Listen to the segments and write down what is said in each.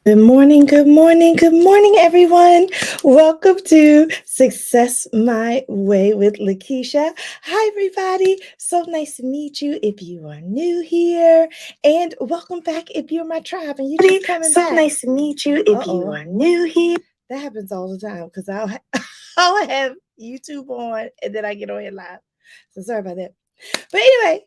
Good morning, good morning, good morning, everyone. Welcome to Success My Way with Lakisha. Hi, everybody. So nice to meet you if you are new here, and welcome back if you're my tribe and you just coming So back. nice to meet you if you are new here. That happens all the time because I'll have YouTube on and then I get on here live. So sorry about that. But anyway,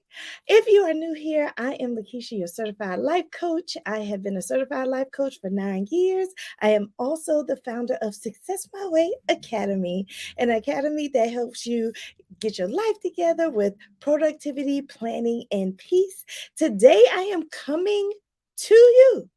if you are new here, I am Lakisha, your certified life coach. I have been a certified life coach for 9 years. I am also the founder of Success My Way Academy, an academy that helps you get your life together with productivity, planning, and peace. Today, I am coming to you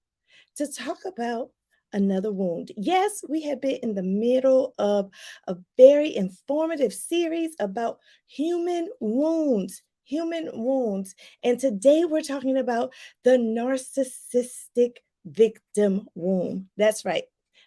to talk about another wound. Yes, we have been in the middle of a very informative series about human wounds. Human wounds. And today we're talking about the narcissistic victim wound. That's right.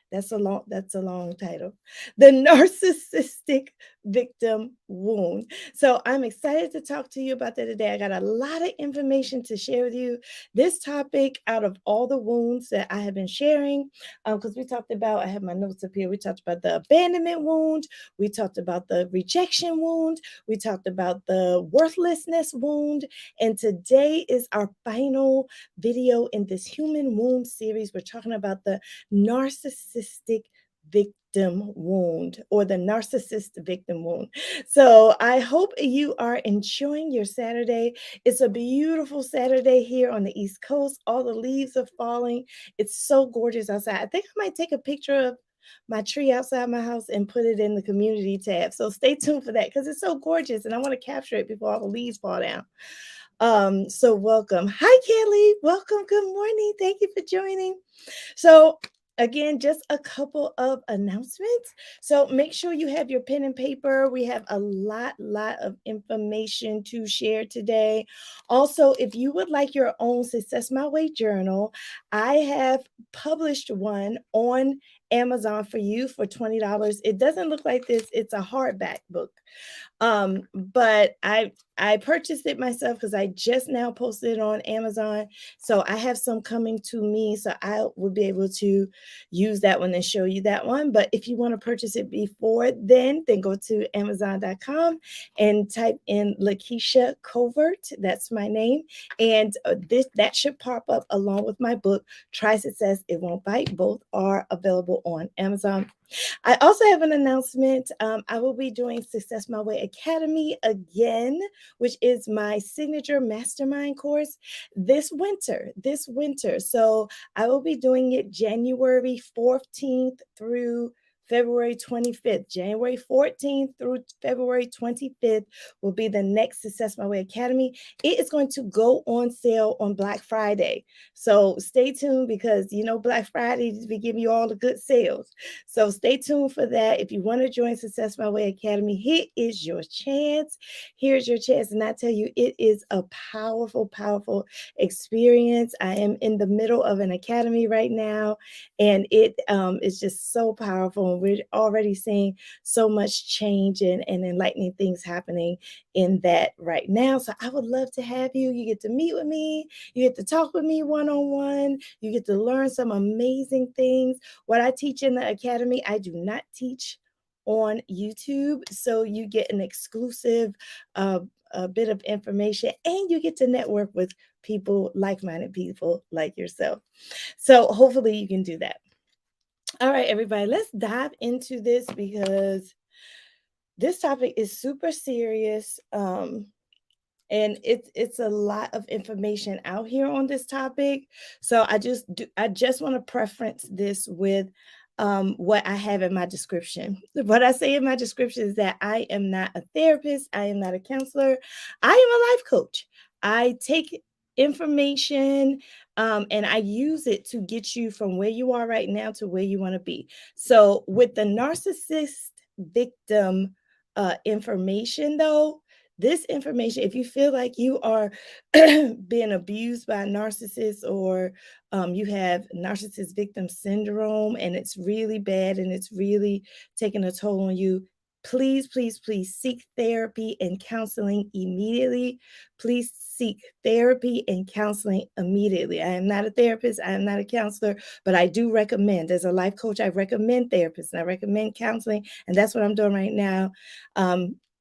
That's a long title. The narcissistic victim wound. So I'm excited to talk to you about that today. I got a lot of information to share with you. This topic, out of all the wounds that I have been sharing, because we talked about, I have my notes up here. We talked about the abandonment wound, we talked about the rejection wound, we talked about the worthlessness wound, and today is our final video in this human wound series. We're talking about the narcissistic victim wound, or the narcissist victim wound. So I hope you are enjoying your Saturday. It's a beautiful Saturday here on the East Coast. All the leaves are falling. It's so gorgeous outside. I think I might take a picture of my tree outside my house and put it in the community tab. So stay tuned for that because it's so gorgeous and I want to capture it before all the leaves fall down. So welcome. Hi, Kelly. Welcome. Good morning. Thank you for joining. So, again, just a couple of announcements. So, make sure you have your pen and paper. We have a lot of information to share today. Also, if you would like your own Success My Way journal, I have published one on Amazon for you for $20. It doesn't look like this, it's a hardback book. But I purchased it myself because I just now posted it on Amazon. So I have some coming to me. So I will be able to use that one and show you that one. But if you want to purchase it before then go to Amazon.com and type in Lakisha Covert. That's my name. And that should pop up along with my book, Try Success, It Won't Bite. Both are available on Amazon. I also have an announcement. I will be doing Success My Way Academy again, which is my signature mastermind course this winter. This winter. So I will be doing it January 14th through February 25th. January 14th through February 25th will be the next Success My Way Academy. It is going to go on sale on Black Friday. So stay tuned because you know Black Friday is be giving you all the good sales. So stay tuned for that. If you want to join Success My Way Academy, here is your chance. Here's your chance. And I tell you, it is a powerful experience. I am in the middle of an academy right now, and it is just so powerful. And we're already seeing so much change and enlightening things happening in that right now. So I would love to have you. You get to meet with me, you get to talk with me one on one, you get to learn some amazing things. What I teach in the academy, I do not teach on YouTube. So you get an exclusive a bit of information and you get to network with people, like-minded people like yourself. So hopefully you can do that. All right, everybody, let's dive into this because this topic is super serious. And it's a lot of information out here on this topic. So I just want to preference this with what I have in my description. What I say in my description is that I am not a therapist, I am not a counselor, I am a life coach. I take information and I use it to get you from where you are right now to where you want to be. So with the narcissist victim information, though, this information, if you feel like you are being abused by a narcissist, or you have narcissist victim syndrome and it's really bad and it's really taking a toll on you, please, please, please seek therapy and counseling immediately. Please seek therapy and counseling immediately. I am not a therapist. I am not a counselor, but I do recommend, as a life coach, I recommend therapists and I recommend counseling. And that's what I'm doing right now.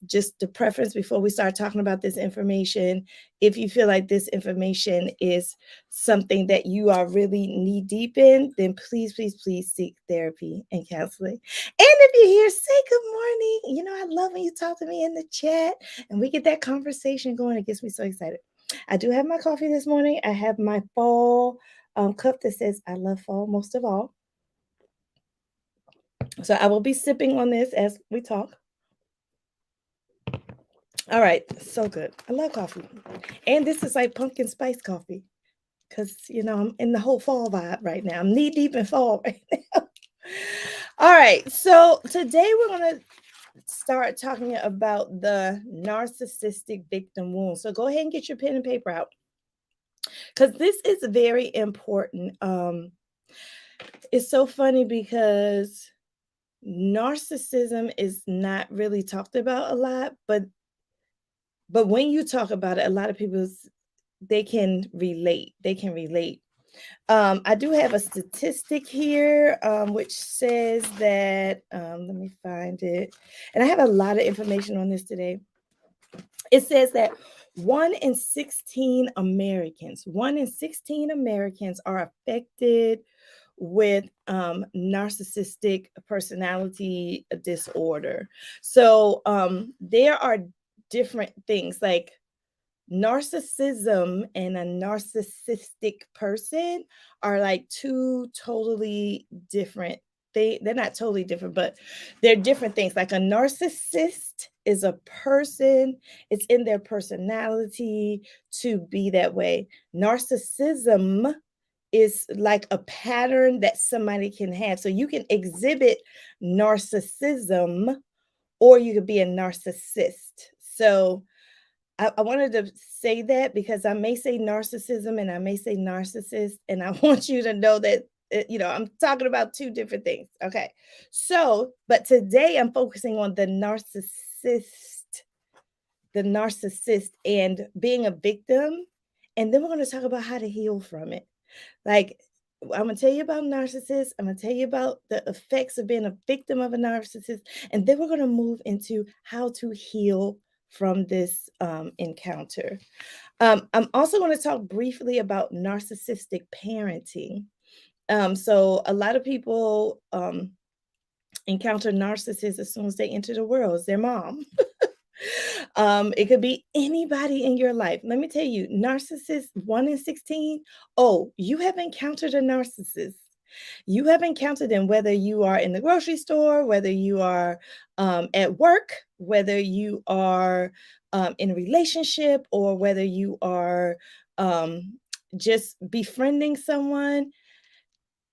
Just the preference before we start talking about this information, if you feel like this information is something that you are really knee deep in, then please, please, please seek therapy and counseling. And if you're here, say good morning. You know, I love when you talk to me in the chat and we get that conversation going. It gets me so excited. I do have my coffee this morning. I have my fall cup that says, I love fall most of all. So I will be sipping on this as we talk. All right, so good. I love coffee. And this is like pumpkin spice coffee because, you know, I'm in the whole fall vibe right now. I'm knee deep in fall right now. All right, so today we're going to start talking about the narcissistic victim wound. So go ahead and get your pen and paper out because this is very important. It's so funny because narcissism is not really talked about a lot, but when you talk about it, a lot of people, they can relate. I do have a statistic here, which says that, let me find it. And I have a lot of information on this today. It says that 1 in 16 Americans are affected with narcissistic personality disorder. So there are different things like narcissism and a narcissistic person are like two totally different things. They're not totally different, but they're different things. Like a narcissist is a person, it's in their personality to be that way. Narcissism is like a pattern that somebody can have. So you can exhibit narcissism or you could be a narcissist. So I wanted to say that because I may say narcissism and I may say narcissist, and I want you to know that, you know, I'm talking about two different things. Okay. So, but today I'm focusing on the narcissist and being a victim. And then we're going to talk about how to heal from it. Like, I'm going to tell you about narcissists. I'm going to tell you about the effects of being a victim of a narcissist. And then we're going to move into how to heal from this encounter. I'm also going to talk briefly about narcissistic parenting. So a lot of people encounter narcissists as soon as they enter the world. It's their mom. It could be anybody in your life. Let me tell you, narcissists 1 in 16. Oh, you have encountered a narcissist. You have encountered them, whether you are in the grocery store, whether you are at work, whether you are in a relationship, or whether you are just befriending someone.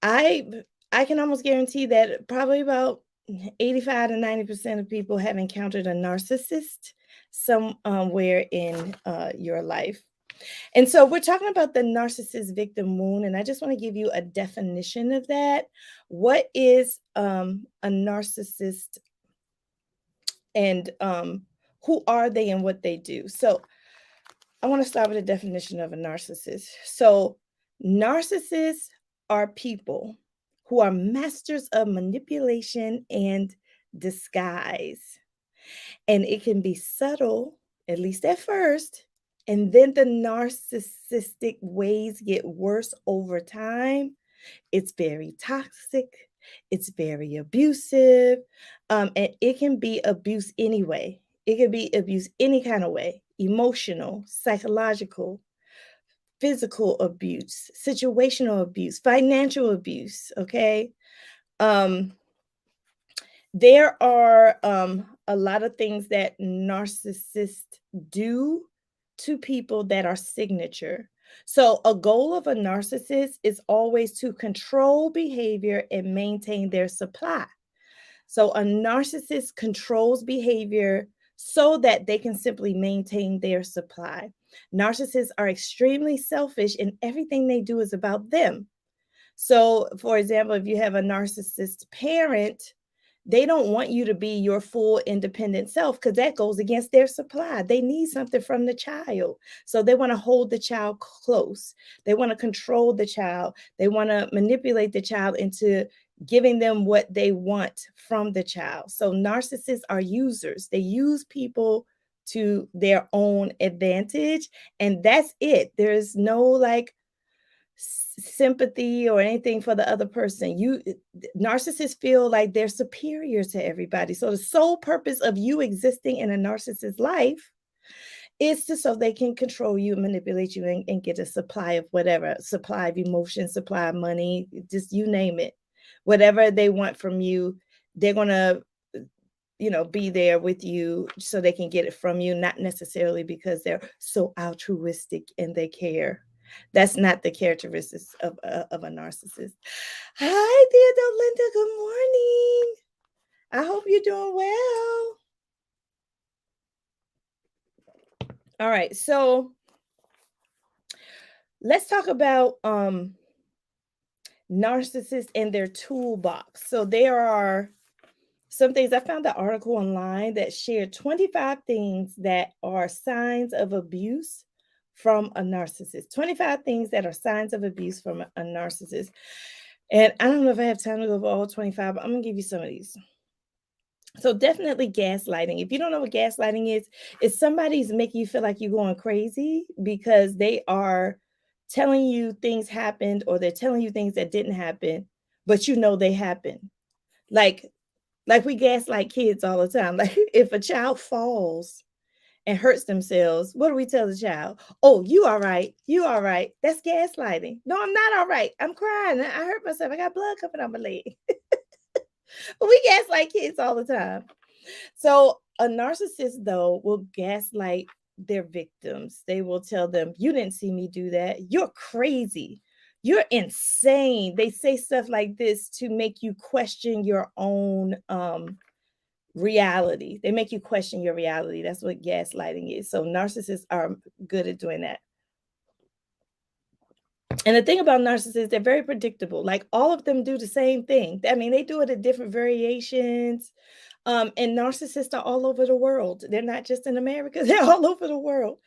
I can almost guarantee that probably about 85 to 90% of people have encountered a narcissist somewhere in your life. And so we're talking about the narcissist victim wound, and I just want to give you a definition of that. What is a narcissist, and who are they and what they do? So I want to start with a definition of a narcissist. So narcissists are people who are masters of manipulation and disguise. And it can be subtle, at least at first, and then the narcissistic ways get worse over time. It's very toxic, it's very abusive, and it can be abuse anyway. It can be abuse any kind of way: emotional, psychological, physical abuse, situational abuse, financial abuse. Okay. There are a lot of things that narcissists do to people that are signature. So, a goal of a narcissist is always to control behavior and maintain their supply. So, a narcissist controls behavior so that they can simply maintain their supply. Narcissists are extremely selfish, and everything they do is about them. So, for example, if you have a narcissist parent, They don't want you to be your full independent self because that goes against their supply. They need something from the child. So they want to hold the child close. They want to control the child. They want to manipulate the child into giving them what they want from the child. So narcissists are users. They use people to their own advantage, and that's it. There's no like sympathy or anything for the other person. Narcissists feel like they're superior to everybody. So the sole purpose of you existing in a narcissist's life is to so they can control you, manipulate you, and get a supply of whatever, supply of emotion, supply of money, just you name it. Whatever they want from you, they're gonna be there with you so they can get it from you, not necessarily because they're so altruistic and they care. That's not the characteristics of a narcissist. Hi, dear Linda. Good morning. I hope you're doing well. All right, so let's talk about narcissists and their toolbox. So there are some things. I found an article online that shared 25 things that are signs of abuse from a narcissist. 25 things that are signs of abuse from a narcissist. And I don't know if I have time to go over all 25, but I'm going to give you some of these. So definitely gaslighting. If you don't know what gaslighting is, it's somebody's making you feel like you're going crazy because they are telling you things happened or they're telling you things that didn't happen, but you know they happened. Like we gaslight kids all the time. Like if a child falls and hurts themselves, what do we tell the child? Oh, you all right. You all right. That's gaslighting. No, I'm not all right. I'm crying. I hurt myself. I got blood coming on my leg. But we gaslight kids all the time. So a narcissist, though, will gaslight their victims. They will tell them, you didn't see me do that. You're crazy. You're insane. They say stuff like this to make you question your own reality. They make you question your reality. That's what gaslighting is. So narcissists are good at doing that. And the thing about narcissists, they're very predictable. Like all of them do the same thing. I mean, they do it at different variations. And narcissists are all over the world. They're not just in America, they're all over the world.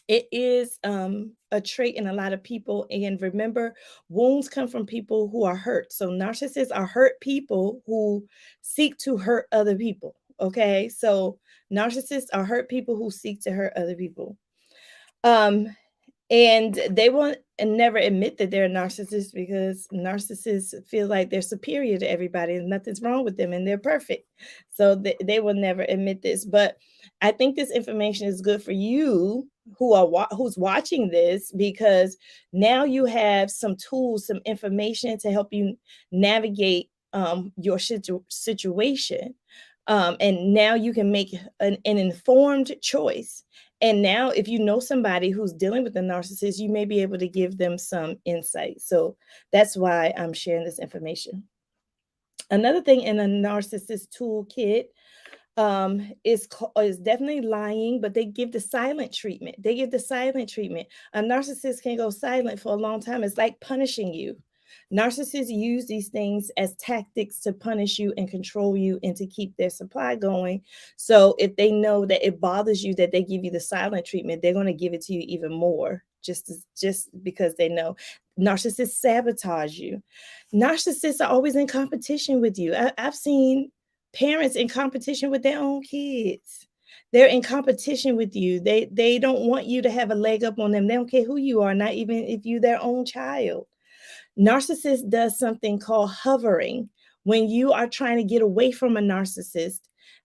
It is a trait in a lot of people. And remember, wounds come from people who are hurt. So narcissists are hurt people who seek to hurt other people. Okay. So narcissists are hurt people who seek to hurt other people. And they won't never admit that they're a narcissist because narcissists feel like they're superior to everybody and nothing's wrong with them and they're perfect. So they will never admit this. But I think this information is good for you who's watching this, because now you have some tools, some information to help you navigate your situation. And now you can make an informed choice. And now, if you know somebody who's dealing with a narcissist, you may be able to give them some insight. So that's why I'm sharing this information. Another thing in a narcissist toolkit is definitely lying, but they give the silent treatment. They give the silent treatment. A narcissist can go silent for a long time. It's like punishing you. Narcissists use these things as tactics to punish you and control you and to keep their supply going. So if they know that it bothers you that they give you the silent treatment, they're going to give it to you even more, just because they know. Narcissists sabotage you. Narcissists are always in competition with you. I've seen parents in competition with their own kids. They're in competition with you. They don't want you to have a leg up on them. They don't care who you are, not even if you're their own child. Narcissist does something called hovering. When you are trying to get away from a narcissist,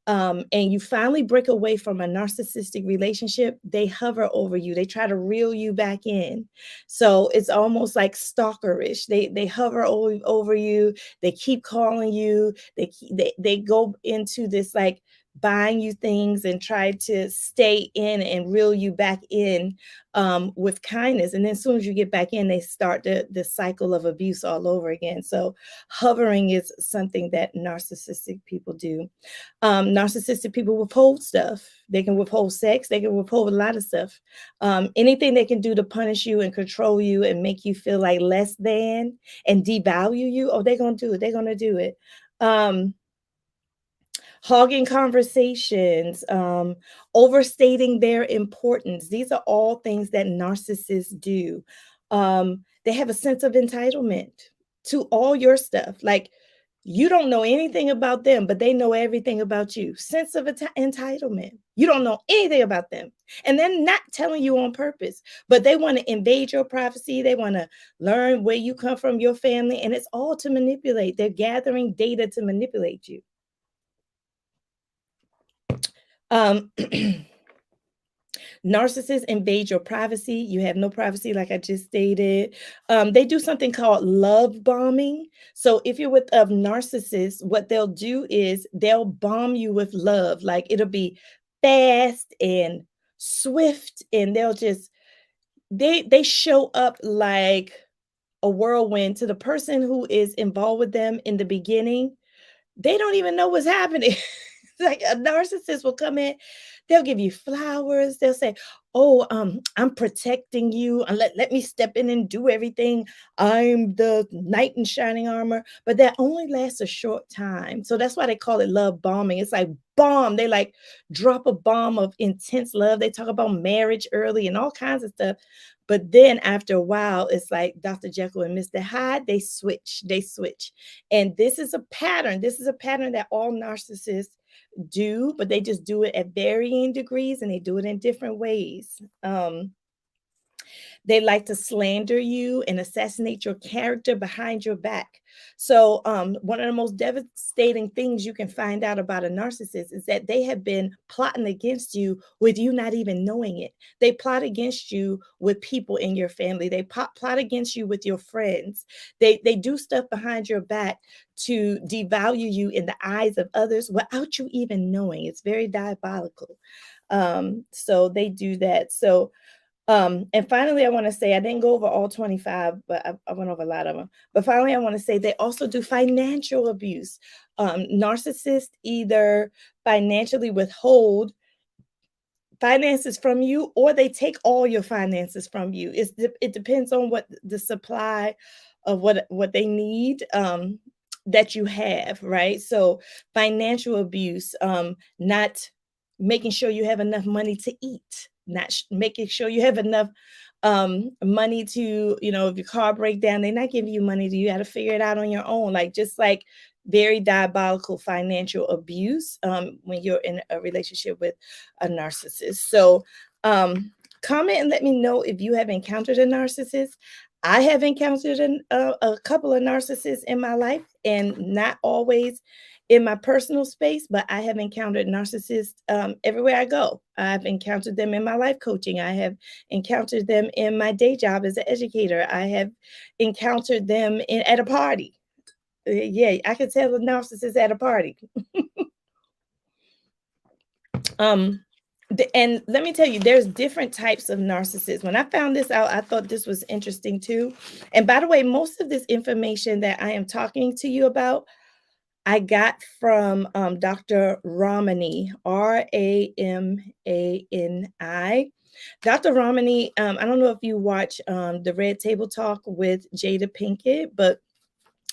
and you finally break away from a narcissistic relationship, they hover over you. They try to reel you back in. So it's almost like stalkerish. They hover over you. They keep calling you. They go into this like buying you things and try to stay in and reel you back in with kindness. And then as soon as you get back in, they start the cycle of abuse all over again. So hovering is something that narcissistic people do. Narcissistic people withhold stuff. They can withhold sex. They can withhold a lot of stuff. Anything they can do to punish you and control you and make you feel like less than and devalue you, oh, they're going to do it. They're going to do it. Um, hogging conversations, overstating their importance. These are all things that narcissists do. They have a sense of entitlement to all your stuff. Like you don't know anything about them, but they know everything about you. Sense of entitlement. You don't know anything about them. And they're not telling you on purpose, but they want to invade your privacy. They want to learn where you come from, your family, and it's all to manipulate. They're gathering data to manipulate you. Um, Narcissists invade your privacy. You have no privacy, like I just stated. They do something called love bombing. So if you're with a narcissist, what they'll do is they'll bomb you with love. Like it'll be fast and swift, and they'll just they show up like a whirlwind to the person who is involved with them in the beginning. They don't even know what's happening. Like a narcissist will come in, they'll give you flowers. They'll say, "Oh, I'm protecting you. And let me step in and do everything. I'm the knight in shining armor." But that only lasts a short time. So that's why they call it love bombing. It's like bomb. They like drop a bomb of intense love. They talk about marriage early and all kinds of stuff. But then after a while, it's like Dr. Jekyll and Mr. Hyde. They switch. They switch. And this is a pattern. This is a pattern that all narcissists do, but they just do it at varying degrees and they do it in different ways. They like to slander you and assassinate your character behind your back. So, one of the most devastating things you can find out about a narcissist is that they have been plotting against you with you not even knowing it. They plot against you with people in your family. They plot against you with your friends. They do stuff behind your back to devalue you in the eyes of others without you even knowing. It's very diabolical. So they do that. So and finally, I want to say I didn't go over all 25, but I went over a lot of them. But finally, I want to say they also do financial abuse. Narcissists either financially withhold finances from you or they take all your finances from you. It depends on what the supply of what they need that you have, right? So financial abuse, not making sure you have enough money to eat, not making sure you have enough money to, if your car break down, they're not giving you money to, you got to figure it out on your own. Like just like very diabolical financial abuse when you're in a relationship with a narcissist. So comment and let me know if you have encountered a narcissist. I have encountered a couple of narcissists in my life, and not always in my personal space, but I have encountered narcissists everywhere I go. I've encountered them in my life coaching. I have encountered them in my day job as an educator. I have encountered them at a party. Yeah, I could tell a narcissist at a party. And let me tell you, there's different types of narcissists. When I found this out, I thought this was interesting too. And by the way, most of this information that I am talking to you about, I got from Dr. Romney, Ramani. Dr. Romney, I don't know if you watch the Red Table Talk with Jada Pinkett, but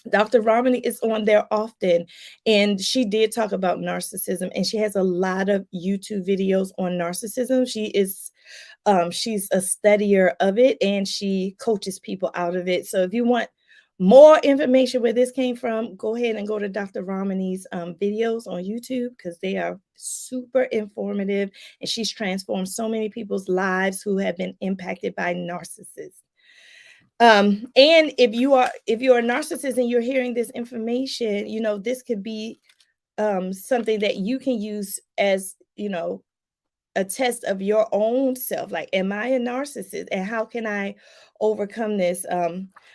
Dr. Romney is on there often, and she did talk about narcissism, and she has a lot of YouTube videos on narcissism. She's a studier of it, and she coaches people out of it. So if you want more information where this came from, go ahead and go to Dr. Romney's videos on YouTube because they are super informative, and she's transformed so many people's lives who have been impacted by narcissists. And if you're a narcissist and you're hearing this information, this could be something that you can use as, a test of your own self. Like, am I a narcissist and how can I overcome this?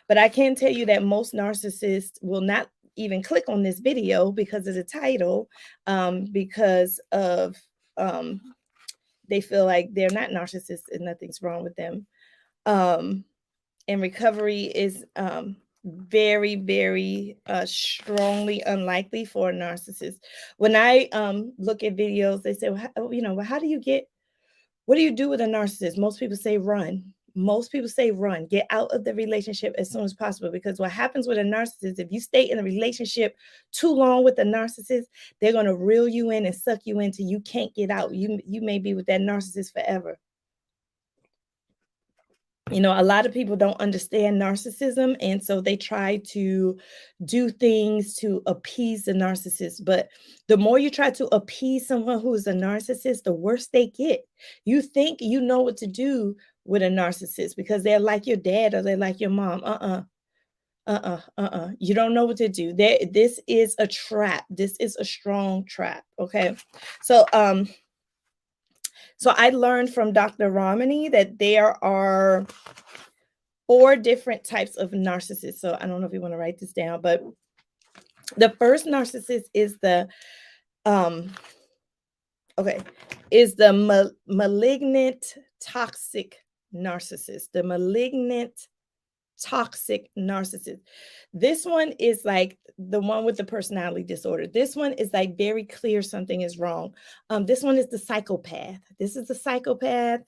But I can tell you that most narcissists will not even click on this video because of the title, because of they feel like they're not narcissists and nothing's wrong with them. And recovery is very, very strongly unlikely for a narcissist. When I look at videos, they say, well, how do you get, what do you do with a narcissist? Most people say run. most people say run, get out of the relationship as soon as possible, because what happens with a narcissist, if you stay in a relationship too long with a narcissist, they're going to reel you in and suck you into you can't get out. You may be with that narcissist forever. You know, a lot of people don't understand narcissism, and so they try to do things to appease the narcissist. But the more you try to appease someone who is a narcissist, the worse they get. You think you know what to do with a narcissist because they're like your dad or they're like your mom. You don't know what to do. This is a trap. This is a strong trap. Okay. So so I learned from Dr. Romney that there are 4 different types of narcissists. So I don't know if you want to write this down, but the first narcissist is the malignant toxic narcissist. The malignant toxic narcissist. This one is like the one with the personality disorder. This one is like very clear something is wrong. This one is the psychopath. This is the psychopath.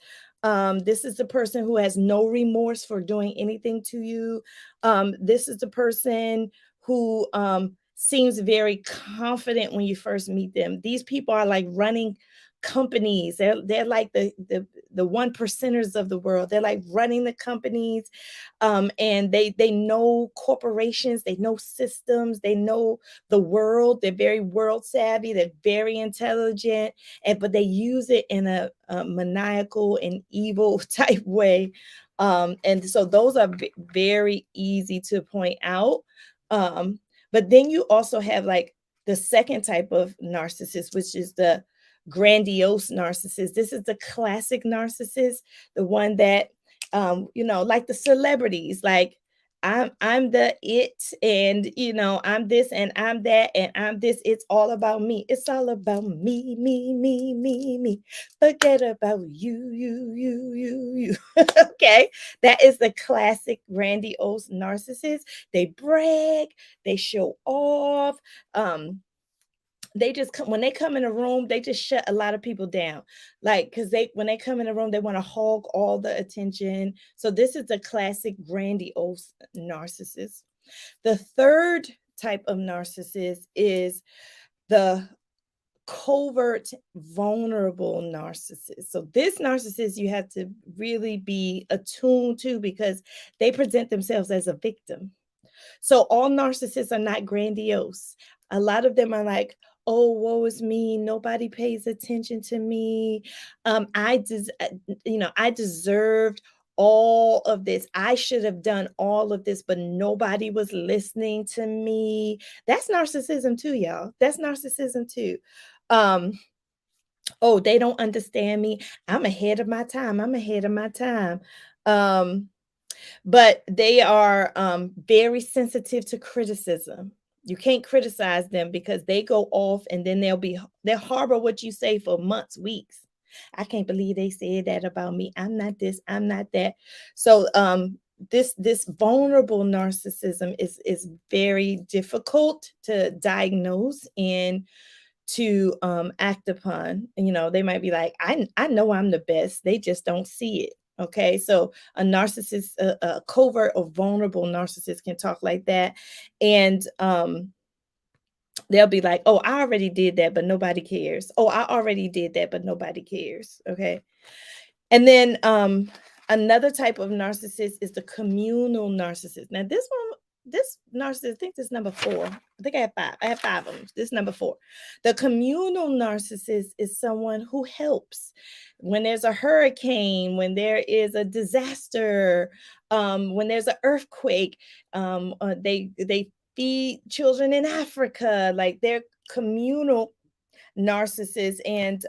This is the person who has no remorse for doing anything to you. This is the person who seems very confident when you first meet them. These people are like running companies. They're like the one percenters of the world. They're like running the companies, and they know corporations, they know systems, they know the world. They're very world savvy. They're very intelligent, but they use it in a maniacal and evil type way. And so those are very easy to point out. But then you also have like the second type of narcissist, which is the grandiose narcissist. This is the classic narcissist, the one that you know, like the celebrities, like I'm the it, and you know, I'm this and I'm that and I'm this. It's all about me. It's all about me, me, me, me, me. Forget about you. Okay, that is the classic grandiose narcissist. They brag, they show off. They just come when they come in a room, they just shut a lot of people down. Like, because when they come in a room, they want to hog all the attention. So this is the classic grandiose narcissist. The third type of narcissist is the covert vulnerable narcissist. So this narcissist you have to really be attuned to because they present themselves as a victim. So all narcissists are not grandiose. A lot of them are like, oh, woe is me. Nobody pays attention to me. I deserved all of this. I should have done all of this, but nobody was listening to me. That's narcissism too, y'all. That's narcissism too. Um, oh, they don't understand me. I'm ahead of my time. I'm ahead of my time. Um, but they are very sensitive to criticism. You can't criticize them because they go off and then they'll harbor what you say for months, weeks. I can't believe they said that about me. I'm not this, I'm not that. So this vulnerable narcissism is very difficult to diagnose and to act upon. You know, they might be like, I know I'm the best, they just don't see it. Okay, so a narcissist, a covert or vulnerable narcissist can talk like that, and they'll be like, oh, I already did that, but nobody cares. Oh, I already did that, but nobody cares. Okay. And then another type of narcissist is the communal narcissist. Now, this narcissist, I think this is number 4. I think I have 5. I have 5 of them. This is number 4. The communal narcissist is someone who helps when there's a hurricane, when there is a disaster, when there's an earthquake. They feed children in Africa. Like, they're communal narcissists, and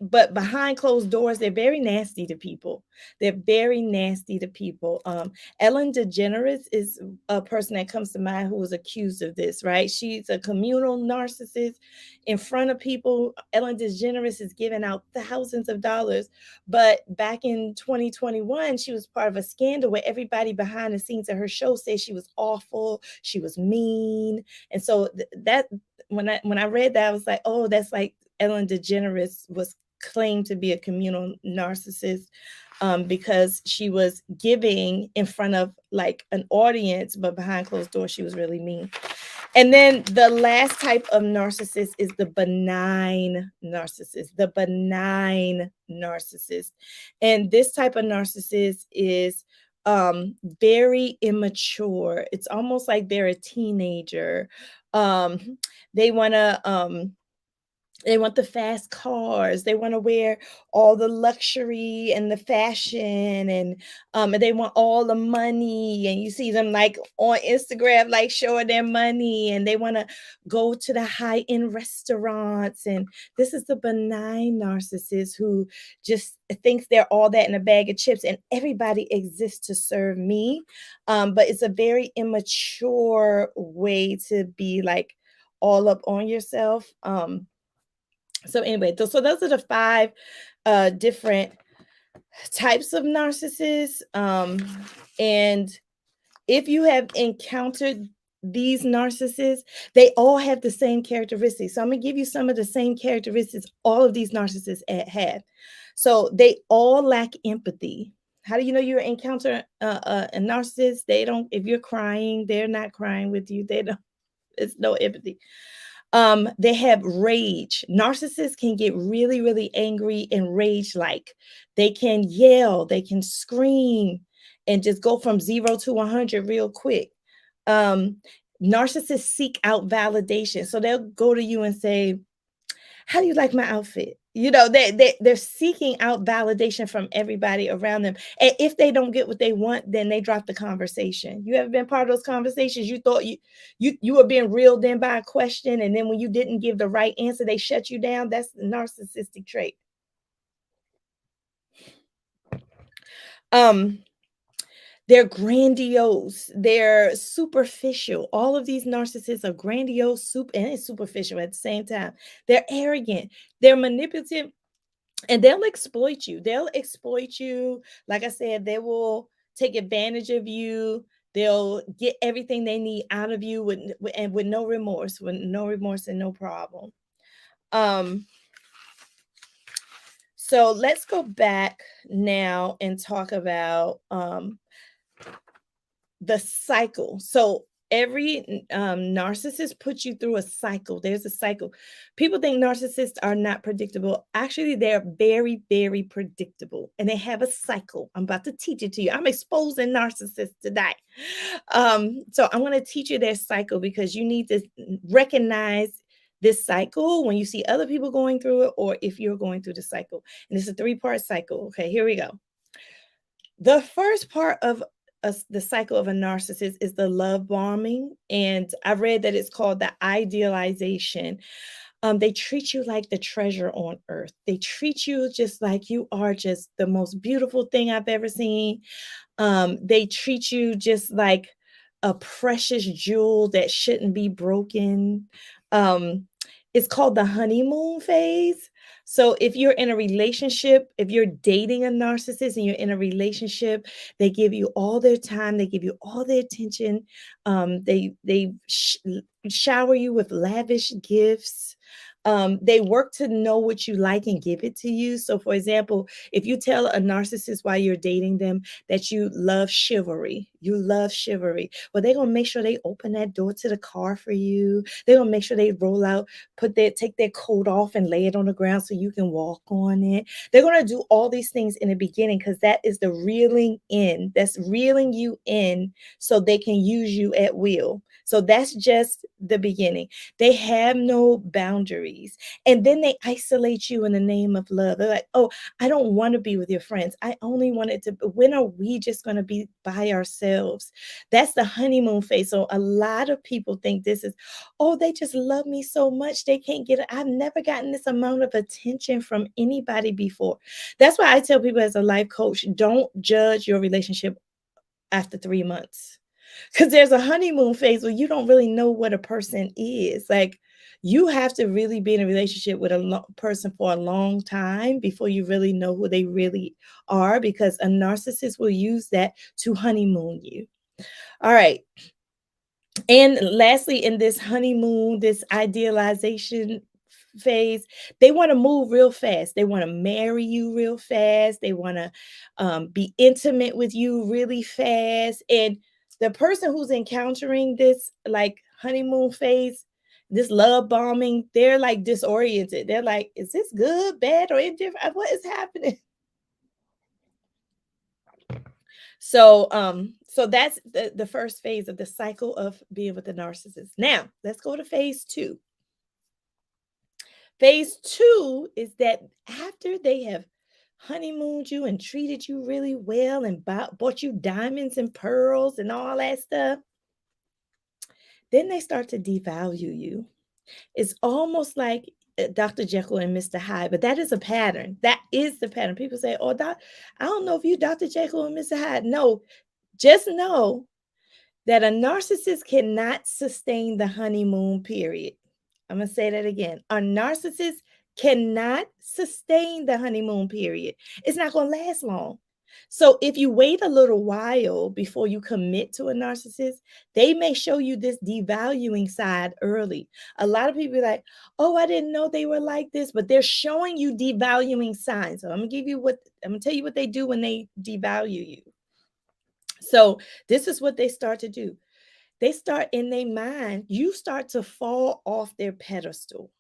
but behind closed doors, they're very nasty to people. They're very nasty to people. Ellen DeGeneres is a person that comes to mind who was accused of this, right? She's a communal narcissist in front of people. Ellen DeGeneres is giving out thousands of dollars. But back in 2021, she was part of a scandal where everybody behind the scenes of her show said she was awful, she was mean. And so that when I read that, I was like, oh, that's like Ellen DeGeneres was claimed to be a communal narcissist. because she was giving in front of like an audience, but behind closed doors, she was really mean. And then the last type of narcissist is the benign narcissist, the benign narcissist. And this type of narcissist is very immature. It's almost like they're a teenager. Um, they want to they want the fast cars. They want to wear all the luxury and the fashion, and they want all the money. And you see them like on Instagram, like showing their money, and they want to go to the high-end restaurants. And this is the benign narcissist who just thinks they're all that in a bag of chips, and everybody exists to serve me. But it's a very immature way to be like all up on yourself. So anyway, so those are the five different types of narcissists. And if you have encountered these narcissists, they all have the same characteristics. So I'm gonna give you some of the same characteristics all of these narcissists have. So they all lack empathy. How do you know you encounter a narcissist? They don't. If you're crying, they're not crying with you. They don't. It's no empathy. They have rage. Narcissists can get really, really angry and rage like. They can yell, they can scream, and just go from 0 to 100 real quick. Um, Narcissists seek out validation. So they'll go to you and say, how do you like my outfit? You know, they're seeking out validation from everybody around them. And if they don't get what they want, then they drop the conversation. You ever been part of those conversations? You thought you were being reeled in by a question, and then when you didn't give the right answer, they shut you down. That's the narcissistic trait. Um, they're grandiose, they're superficial. All of these narcissists are grandiose, and superficial at the same time. They're arrogant, they're manipulative, and they'll exploit you. They'll exploit you. Like I said, they will take advantage of you. They'll get everything they need out of you with no remorse, and no problem. Um, so let's go back now and talk about the cycle. So every narcissist puts you through a cycle. There's a cycle. People think narcissists are not predictable. Actually, they're very, very predictable, and they have a cycle. I'm about to teach it to you. I'm exposing narcissists today. So I'm going to teach you their cycle because you need to recognize this cycle when you see other people going through it, or if you're going through the cycle. And it's a 3-part cycle. Okay, here we go. The first part of the cycle of a narcissist is the love bombing. And I read that it's called the idealization. They treat you like the treasure on earth. They treat you just like you are just the most beautiful thing I've ever seen. They treat you just like a precious jewel that shouldn't be broken. Um, it's called the honeymoon phase. So if you're in a relationship, if you're dating a narcissist and you're in a relationship, they give you all their time, they give you all their attention. They shower you with lavish gifts. They work to know what you like and give it to you. So, for example, if you tell a narcissist while you're dating them that you love chivalry, well, they're gonna make sure they open that door to the car for you. They're gonna make sure they roll out, take their coat off and lay it on the ground so you can walk on it. They're gonna do all these things in the beginning because that is the reeling in. That's reeling you in so they can use you at will. So that's just the beginning. They have no boundaries. And then they isolate you in the name of love. They're like, oh, I don't want to be with your friends. I only wanted to. When are we just going to be by ourselves? That's the honeymoon phase. So a lot of people think this is, oh, they just love me so much. They can't get it. I've never gotten this amount of attention from anybody before. That's why I tell people as a life coach, don't judge your relationship after 3 months. Because there's a honeymoon phase where you don't really know what a person is. Like, you have to really be in a relationship with a person for a long time before you really know who they really are, because a narcissist will use that to honeymoon you. All right. And lastly, in this honeymoon, this idealization phase, they want to move real fast. They want to marry you real fast. They want to be intimate with you really fast. And the person who's encountering this like honeymoon phase, this love bombing, they're like disoriented. They're like, is this good, bad, or indifferent? What is happening? So that's the first phase of the cycle of being with the narcissist. Now, let's go to phase 2. Phase 2 is that after they have honeymooned you and treated you really well and bought you diamonds and pearls and all that stuff, then they start to devalue you. It's almost like Dr. Jekyll and Mr. Hyde, but that is a pattern. That is the pattern. People say, oh, I don't know if you Dr. Jekyll and Mr. Hyde. No, just know that a narcissist cannot sustain the honeymoon period. I'm going to say that again. A narcissist cannot sustain the honeymoon period. It's not going to last long. So if you wait a little while before you commit to a narcissist, they may show you this devaluing side early. A lot of people are like, oh, I didn't know they were like this, but they're showing you devaluing signs. So I'm going to tell you what they do when they devalue you. So this is what they start to do. They start in their mind, you start to fall off their pedestal.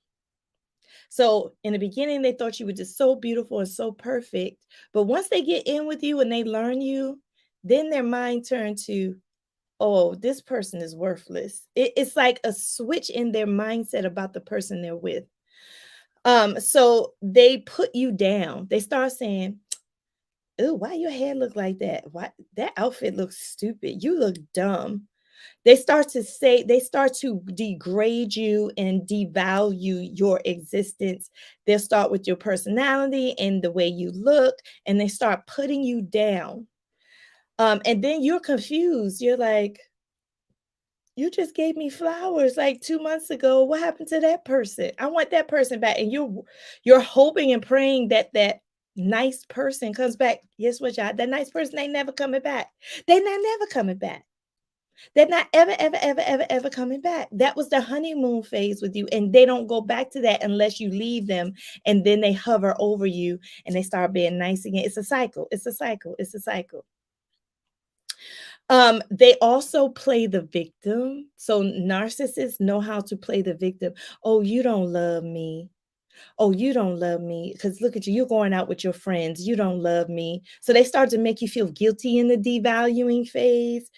So in the beginning, they thought you were just so beautiful and so perfect. But once they get in with you and they learn you, then their mind turned to, oh, this person is worthless. It's like a switch in their mindset about the person they're with. So they put you down. They start saying, oh, why your hair look like that? Why that outfit looks stupid? You look dumb. They start to degrade you and devalue your existence. They'll start with your personality and the way you look, and they start putting you down. And then you're confused. You're like, you just gave me flowers like 2 months ago. What happened to that person? I want that person back. And you're hoping and praying that that nice person comes back. Guess what, y'all? That nice person ain't never coming back. They're not never coming back. They're not ever coming back. That was the honeymoon phase with you. And they don't go back to that unless you leave them. And then they hover over you and they start being nice again. It's a cycle. It's a cycle. It's a cycle. They also play the victim. So narcissists know how to play the victim. Oh, you don't love me. Oh, you don't love me because look at you. You're going out with your friends. You don't love me. So they start to make you feel guilty in the devaluing phase.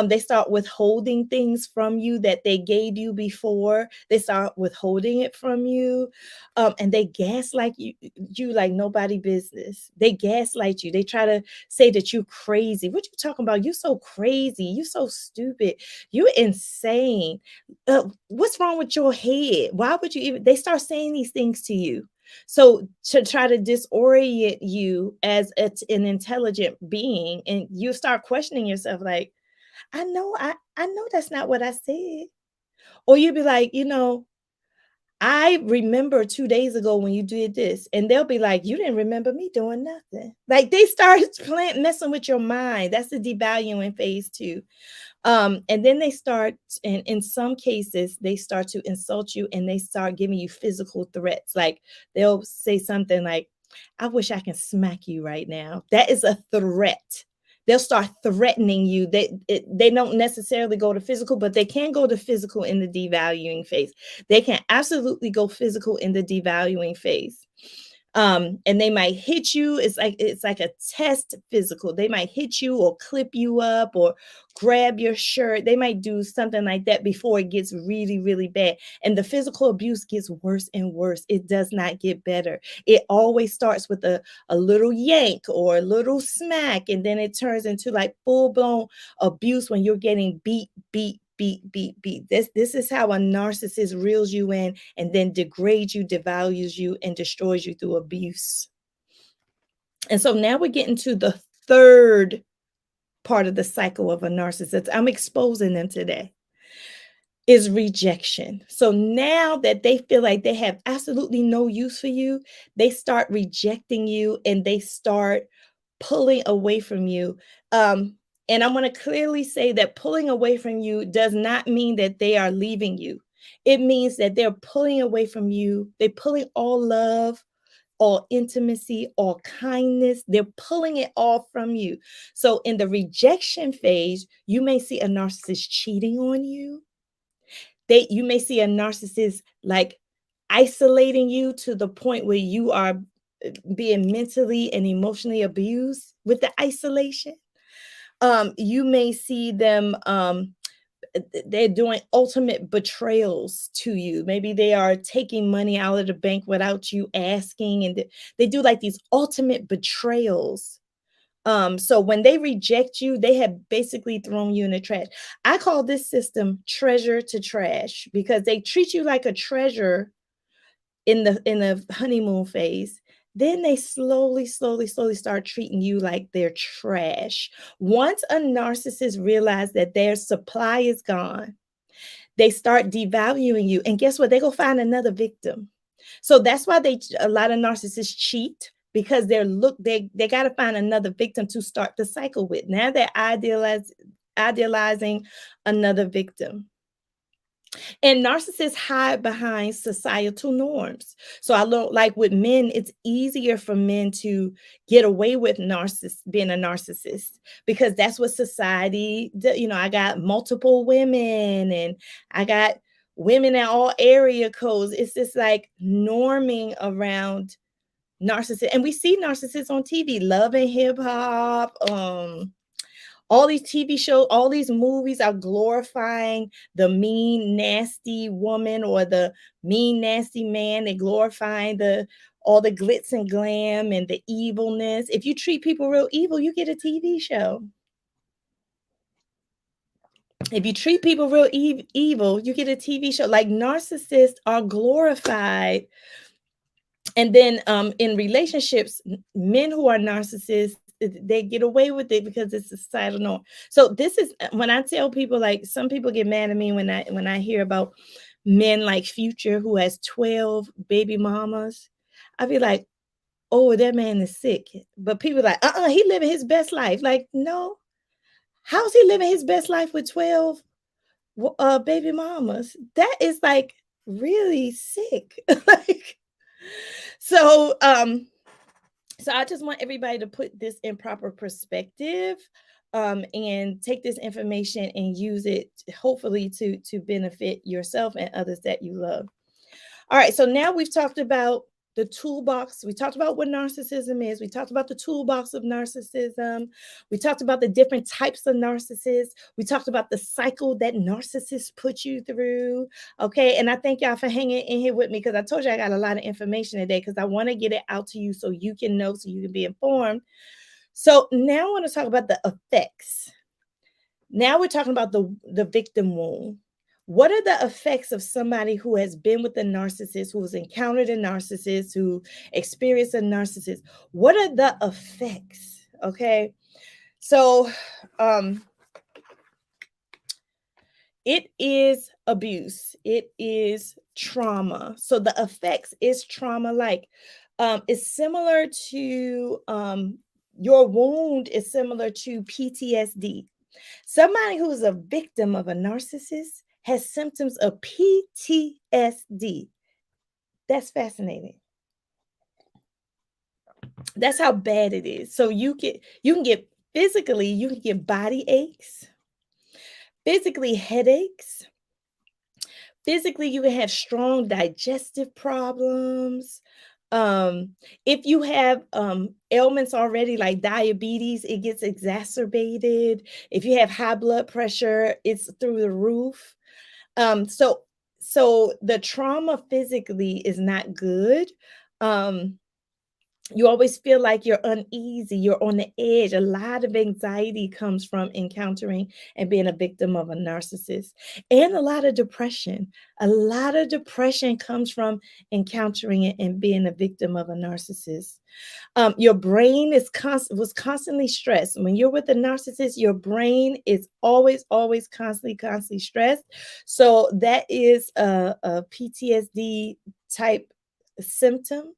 They start withholding things from you that they gave you before. They start withholding it from you. And they gaslight you like nobody business. They gaslight you. They try to say that you're crazy. What you talking about? You so crazy. You so stupid. You're insane. What's wrong with your head? Why would you even? They start saying these things to you. So to try to disorient you as an intelligent being, and you start questioning yourself, like, I know that's not what I said. Or you'd be like, I remember 2 days ago when you did this. And they'll be like, you didn't remember me doing nothing. Like they start messing with your mind. That's the devaluing phase too. And then they start, and in some cases, they start to insult you and they start giving you physical threats. Like they'll say something like, I wish I can smack you right now. That is a threat. They'll start threatening you. They don't necessarily go to physical, but they can go to physical in the devaluing phase. They can absolutely go physical in the devaluing phase. And they might hit you. It's like a test physical. They might hit you or clip you up or grab your shirt. They might do something like that before it gets really, really bad. And the physical abuse gets worse and worse. It does not get better. It always starts with a little yank or a little smack, and then it turns into like full-blown abuse when you're getting beat. This is how a narcissist reels you in and then degrades you, devalues you, and destroys you through abuse. And so now we're getting to the third part of the cycle of a narcissist. I'm exposing them today. Is rejection. So now that they feel like they have absolutely no use for you, they start rejecting you and they start pulling away from you. And I'm going to clearly say that pulling away from you does not mean that they are leaving you. It means that they're pulling away from you. They're pulling all love, all intimacy, all kindness. They're pulling it all from you. So in the rejection phase, you may see a narcissist cheating on you. You may see a narcissist like isolating you to the point where you are being mentally and emotionally abused with the isolation. You may see them they're doing ultimate betrayals to you. Maybe they are taking money out of the bank without you asking, and they do like these ultimate betrayals. So when they reject you, they have basically thrown you in the trash. I call this system treasure to trash because they treat you like a treasure in the honeymoon phase. Then they slowly start treating you like they're trash. Once a narcissist realizes that their supply is gone, they start devaluing you. And guess what? They go find another victim. So that's why a lot of narcissists cheat, because they got to find another victim to start the cycle with. Now they're idealizing another victim. And narcissists hide behind societal norms. So I look like with men, it's easier for men to get away with being a narcissist because that's what society, I got multiple women and I got women in all area codes. It's just like norming around narcissists. And we see narcissists on TV, Love and Hip Hop, all these TV shows, all these movies are glorifying the mean, nasty woman or the mean, nasty man. They're glorifying all the glitz and glam and the evilness. If you treat people real evil, you get a TV show. If you treat people real evil, you get a TV show. Like narcissists are glorified. And then in relationships, men who are narcissists, they get away with it because it's a societal norm. So this is when I tell people, like some people get mad at me when I hear about men like Future who has 12 baby mamas. I be like, oh, that man is sick. But people are like, he living his best life. Like, no, how's he living his best life with 12 baby mamas? That is like really sick. Like, so I just want everybody to put this in proper perspective, and take this information and use it hopefully to benefit yourself and others that you love. All right, so now we've talked about the toolbox. We talked about what narcissism is. We talked about the toolbox of narcissism. We talked about the different types of narcissists. We talked about the cycle that narcissists put you through. Okay, and I thank y'all for hanging in here with me because I told you I got a lot of information today because I want to get it out to you so you can know, so you can be informed. So now I want to talk about the effects. Now we're talking about the victim wound. What are the effects of somebody who has been with a narcissist, who has encountered a narcissist, who experienced a narcissist? What are the effects? Okay. So it is abuse. It is trauma. So the effects is trauma like. It's similar to your wound is similar to PTSD. Somebody who's a victim of a narcissist has symptoms of PTSD. That's fascinating. That's how bad it is. So you can get physically, you can get body aches, physically headaches. Physically, you can have strong digestive problems. If you have ailments already like diabetes, it gets exacerbated. If you have high blood pressure, it's through the roof. So the trauma physically is not good. You always feel like you're uneasy, you're on the edge. A lot of anxiety comes from encountering and being a victim of a narcissist, and a lot of depression. A lot of depression comes from encountering it and being a victim of a narcissist. Your brain was constantly stressed. When you're with a narcissist, your brain is always constantly stressed. So that is a PTSD type symptom.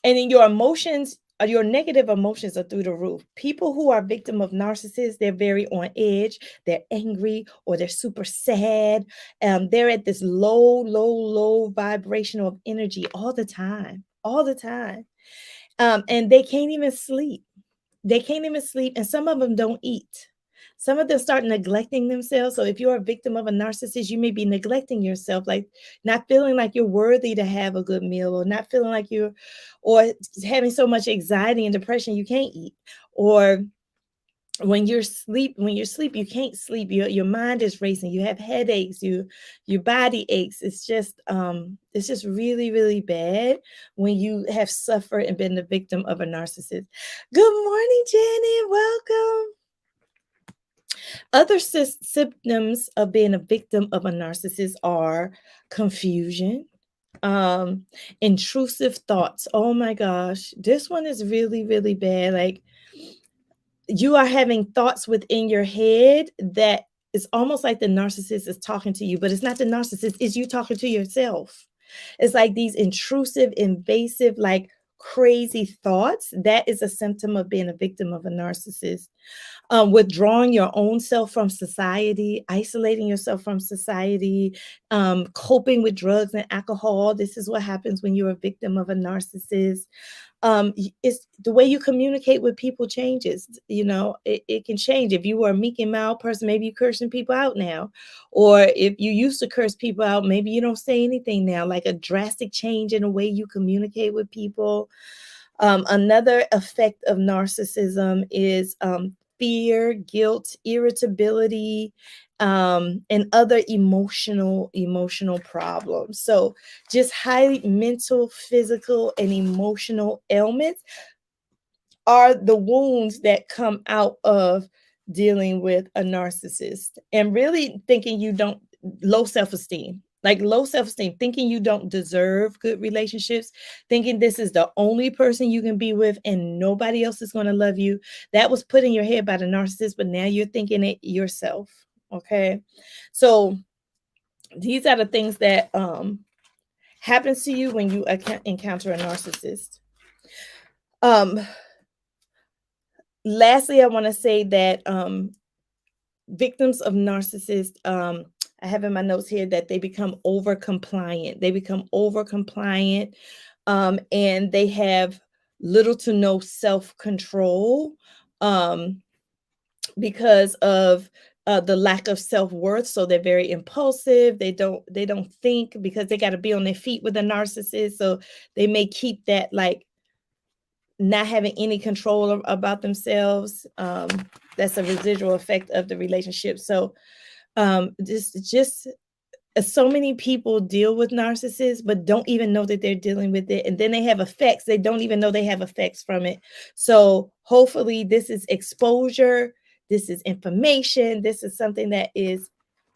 And then your emotions your negative emotions are through the roof. People who are victim of narcissists, they're very on edge. They're angry or they're super sad. They're at this low vibrational of energy all the time, all the time. And they can't even sleep. They can't even sleep, and some of them don't eat. Some of them start neglecting themselves. So if you're a victim of a narcissist, you may be neglecting yourself, like not feeling like you're worthy to have a good meal, or not feeling like you're, or having so much anxiety and depression you can't eat, or when you're asleep, you can't sleep. Your mind is racing. You have headaches. Your body aches. It's just really bad when you have suffered and been the victim of a narcissist. Good morning, Janet. Welcome. Other symptoms of being a victim of a narcissist are confusion, intrusive thoughts. Oh my gosh, this one is really bad. Like, you are having thoughts within your head that it's almost like the narcissist is talking to you, but it's not the narcissist, it's you talking to yourself. It's like these intrusive, invasive, like crazy thoughts. That is a symptom of being a victim of a narcissist. Withdrawing your own self from society, isolating yourself from society, coping with drugs and alcohol. This is what happens when you're a victim of a narcissist. It's the way you communicate with people changes. It can change. If you were a meek and mild person, maybe you're cursing people out now. Or if you used to curse people out, maybe you don't say anything now. Like a drastic change in the way you communicate with people. Another effect of narcissism is fear, guilt, irritability, and other emotional problems. So just highly mental, physical, and emotional ailments are the wounds that come out of dealing with a narcissist, and really thinking you don't, low self-esteem, like low self-esteem, thinking you don't deserve good relationships, thinking this is the only person you can be with and nobody else is going to love you. That was put in your head by the narcissist, but now you're thinking it yourself. Okay. So these are the things that happens to you when you encounter a narcissist. Lastly, I want to say that victims of narcissists, I have in my notes here that they become over compliant. And they have little to no self-control, because of the lack of self-worth. So they're very impulsive. They don't think, because they got to be on their feet with a narcissist. So they may keep that, like, not having any control about themselves. That's a residual effect of the relationship. So just so many people deal with narcissists, but don't even know that they're dealing with it. And then they have effects. They don't even know they have effects from it. So hopefully this is exposure. This is information. This is something that is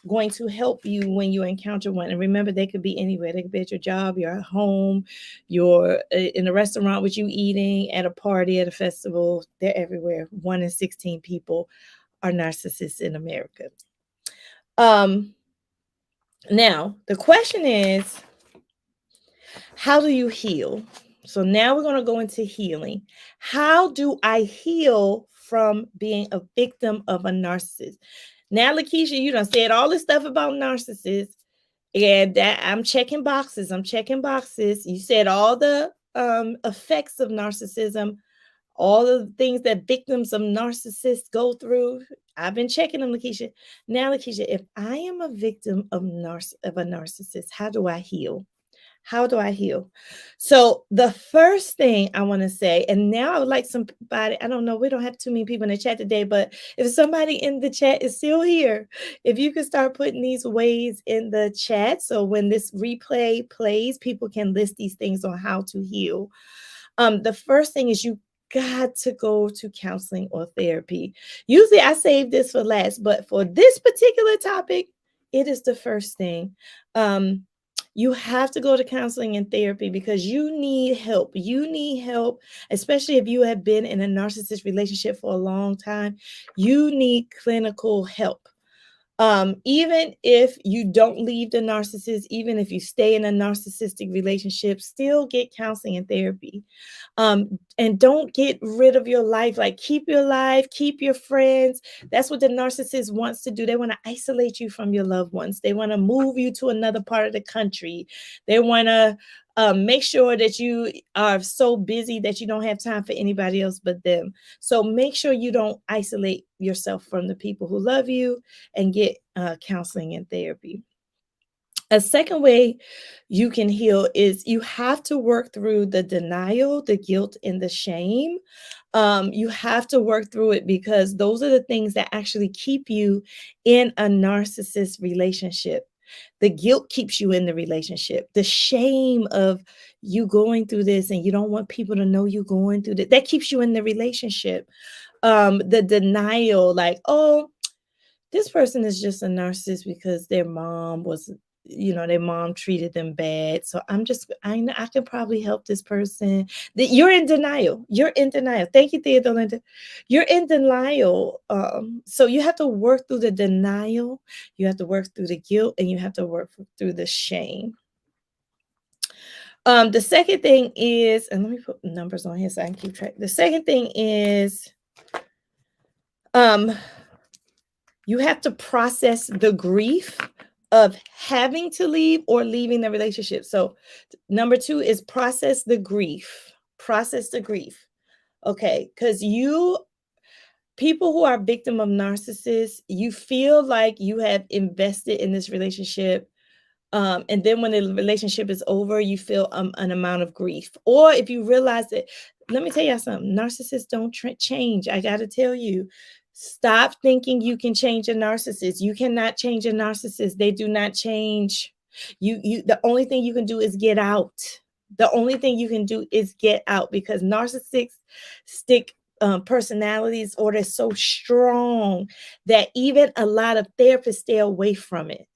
going to help you when you encounter one. And remember, they could be anywhere. They could be at your job, you're at home, you're in a restaurant with you eating, at a party, at a festival. They're everywhere. 1 in 16 people are narcissists in America. Now, the question is, how do you heal? So now we're going to go into healing. How do I heal from being a victim of a narcissist? Now, Lakisha, you done said all this stuff about narcissists, and that I'm checking boxes. You said all the effects of narcissism, all the things that victims of narcissists go through. I've been checking them, Lakisha. Now, Lakisha, if I am a victim of a narcissist, how do I heal? How do I heal? So the first thing I want to say, and now I would like somebody, I don't know, we don't have too many people in the chat today, but if somebody in the chat is still here, if you could start putting these ways in the chat, so when this replay plays, people can list these things on how to heal. The first thing is you got to go to counseling or therapy. Usually I save this for last, but for this particular topic, it is the first thing. You have to go to counseling and therapy because you need help. You need help, especially if you have been in a narcissist relationship for a long time. You need clinical help. Even if you don't leave the narcissist, even if you stay in a narcissistic relationship, still get counseling and therapy. And don't get rid of your life. Like, keep your life, keep your friends. That's what the narcissist wants to do. They want to isolate you from your loved ones. They want to move you to another part of the country. They want to make sure that you are so busy that you don't have time for anybody else but them. So make sure you don't isolate yourself from the people who love you, and get counseling and therapy. A second way you can heal is you have to work through the denial, the guilt, and the shame. You have to work through it, because those are the things that actually keep you in a narcissist relationship. The guilt keeps you in the relationship. The shame of you going through this and you don't want people to know you going through that keeps you in the relationship. The denial, like, oh, this person is just a narcissist because their mom was, their mom treated them bad. So I can probably help this person. You're in denial. You're in denial. Thank you, Theodore Linda. You're in denial. So you have to work through the denial. You have to work through the guilt, and you have to work through the shame. The second thing is, and let me put numbers on here so I can keep track. The second thing is, you have to process the grief of having to leave or leaving the relationship. So number 2 is process the grief. Process the grief. Okay, because people who are victim of narcissists, you feel like you have invested in this relationship. And then when the relationship is over, you feel an amount of grief. Or if you realize that, let me tell you something, narcissists don't change. I got to tell you, stop thinking you can change a narcissist. You cannot change a narcissist. They do not change. The only thing you can do is get out. The only thing you can do is get out, because narcissistic personalities, or they're so strong that even a lot of therapists stay away from it.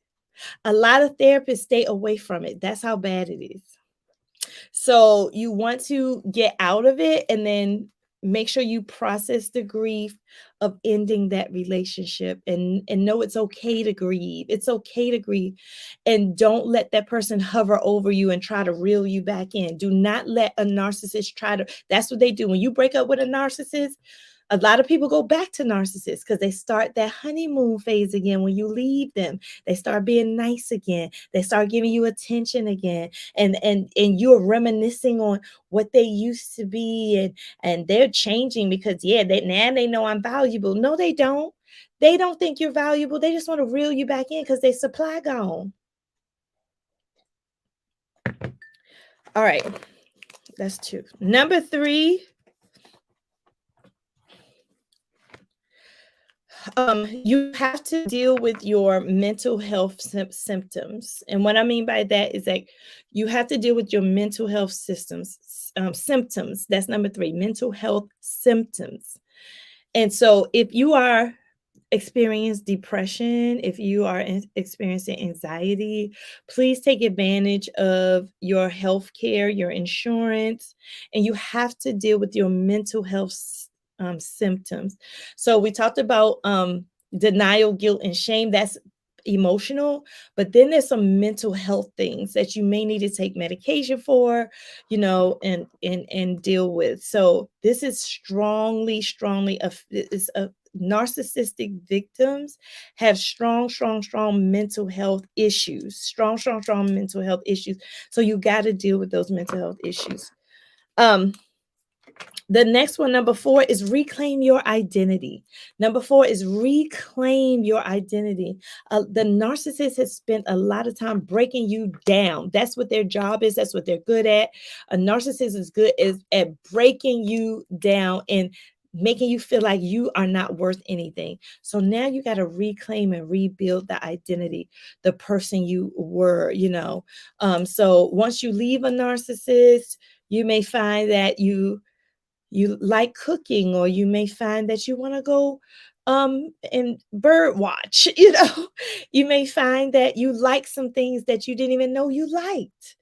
A lot of therapists stay away from it. That's how bad it is. So you want to get out of it, and then make sure you process the grief of ending that relationship, and know it's okay to grieve. It's okay to grieve. And don't let that person hover over you and try to reel you back in. Do not let a narcissist that's what they do. When you break up with a narcissist, a lot of people go back to narcissists because they start that honeymoon phase again. When you leave them, they start being nice again. They start giving you attention again. And you're reminiscing on what they used to be, and they're changing because now they know I'm valuable. No, they don't. They don't think you're valuable. They just want to reel you back in because their supply gone. All right. That's 2. Number 3. You have to deal with your mental health symptoms. And what I mean by that is that you have to deal with your mental health symptoms. That's number 3, mental health symptoms. And so if you are experience depression, if you are experiencing anxiety, please take advantage of your health care, your insurance, and you have to deal with your mental health symptoms. So we talked about denial, guilt, and shame. That's emotional, but then there's some mental health things that you may need to take medication for, and deal with. So this is strongly it's a narcissistic victims have strong mental health issues. Strong mental health issues. So you got to deal with those mental health issues. The next one, number 4, is reclaim your identity. Number 4 is reclaim your identity. The narcissist has spent a lot of time breaking you down. That's what their job is. That's what they're good at. A narcissist is good at breaking you down and making you feel like you are not worth anything. So now you got to reclaim and rebuild the identity, the person you were, So once you leave a narcissist, you may find that you like cooking, or you may find that you want to go and bird watch. You may find that you like some things that you didn't even know you liked.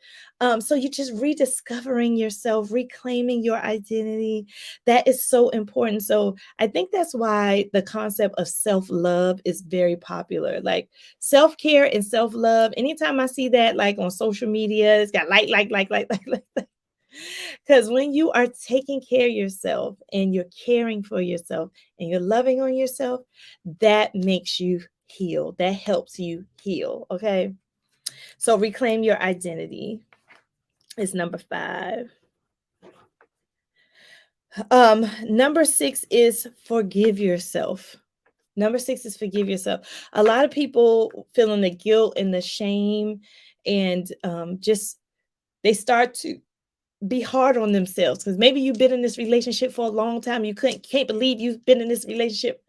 So you're just rediscovering yourself, reclaiming your identity. That is so important. So I think that's why the concept of self-love is very popular. Like self-care and self-love. Anytime I see that, like on social media, it's got like. Because when you are taking care of yourself and you're caring for yourself and you're loving on yourself, that makes you heal. That helps you heal. Okay. So reclaim your identity is number 5. Number 6 is forgive yourself. Number 6 is forgive yourself. A lot of people feeling the guilt and the shame, and just they start to be hard on themselves because maybe you've been in this relationship for a long time. You can't believe you've been in this relationship.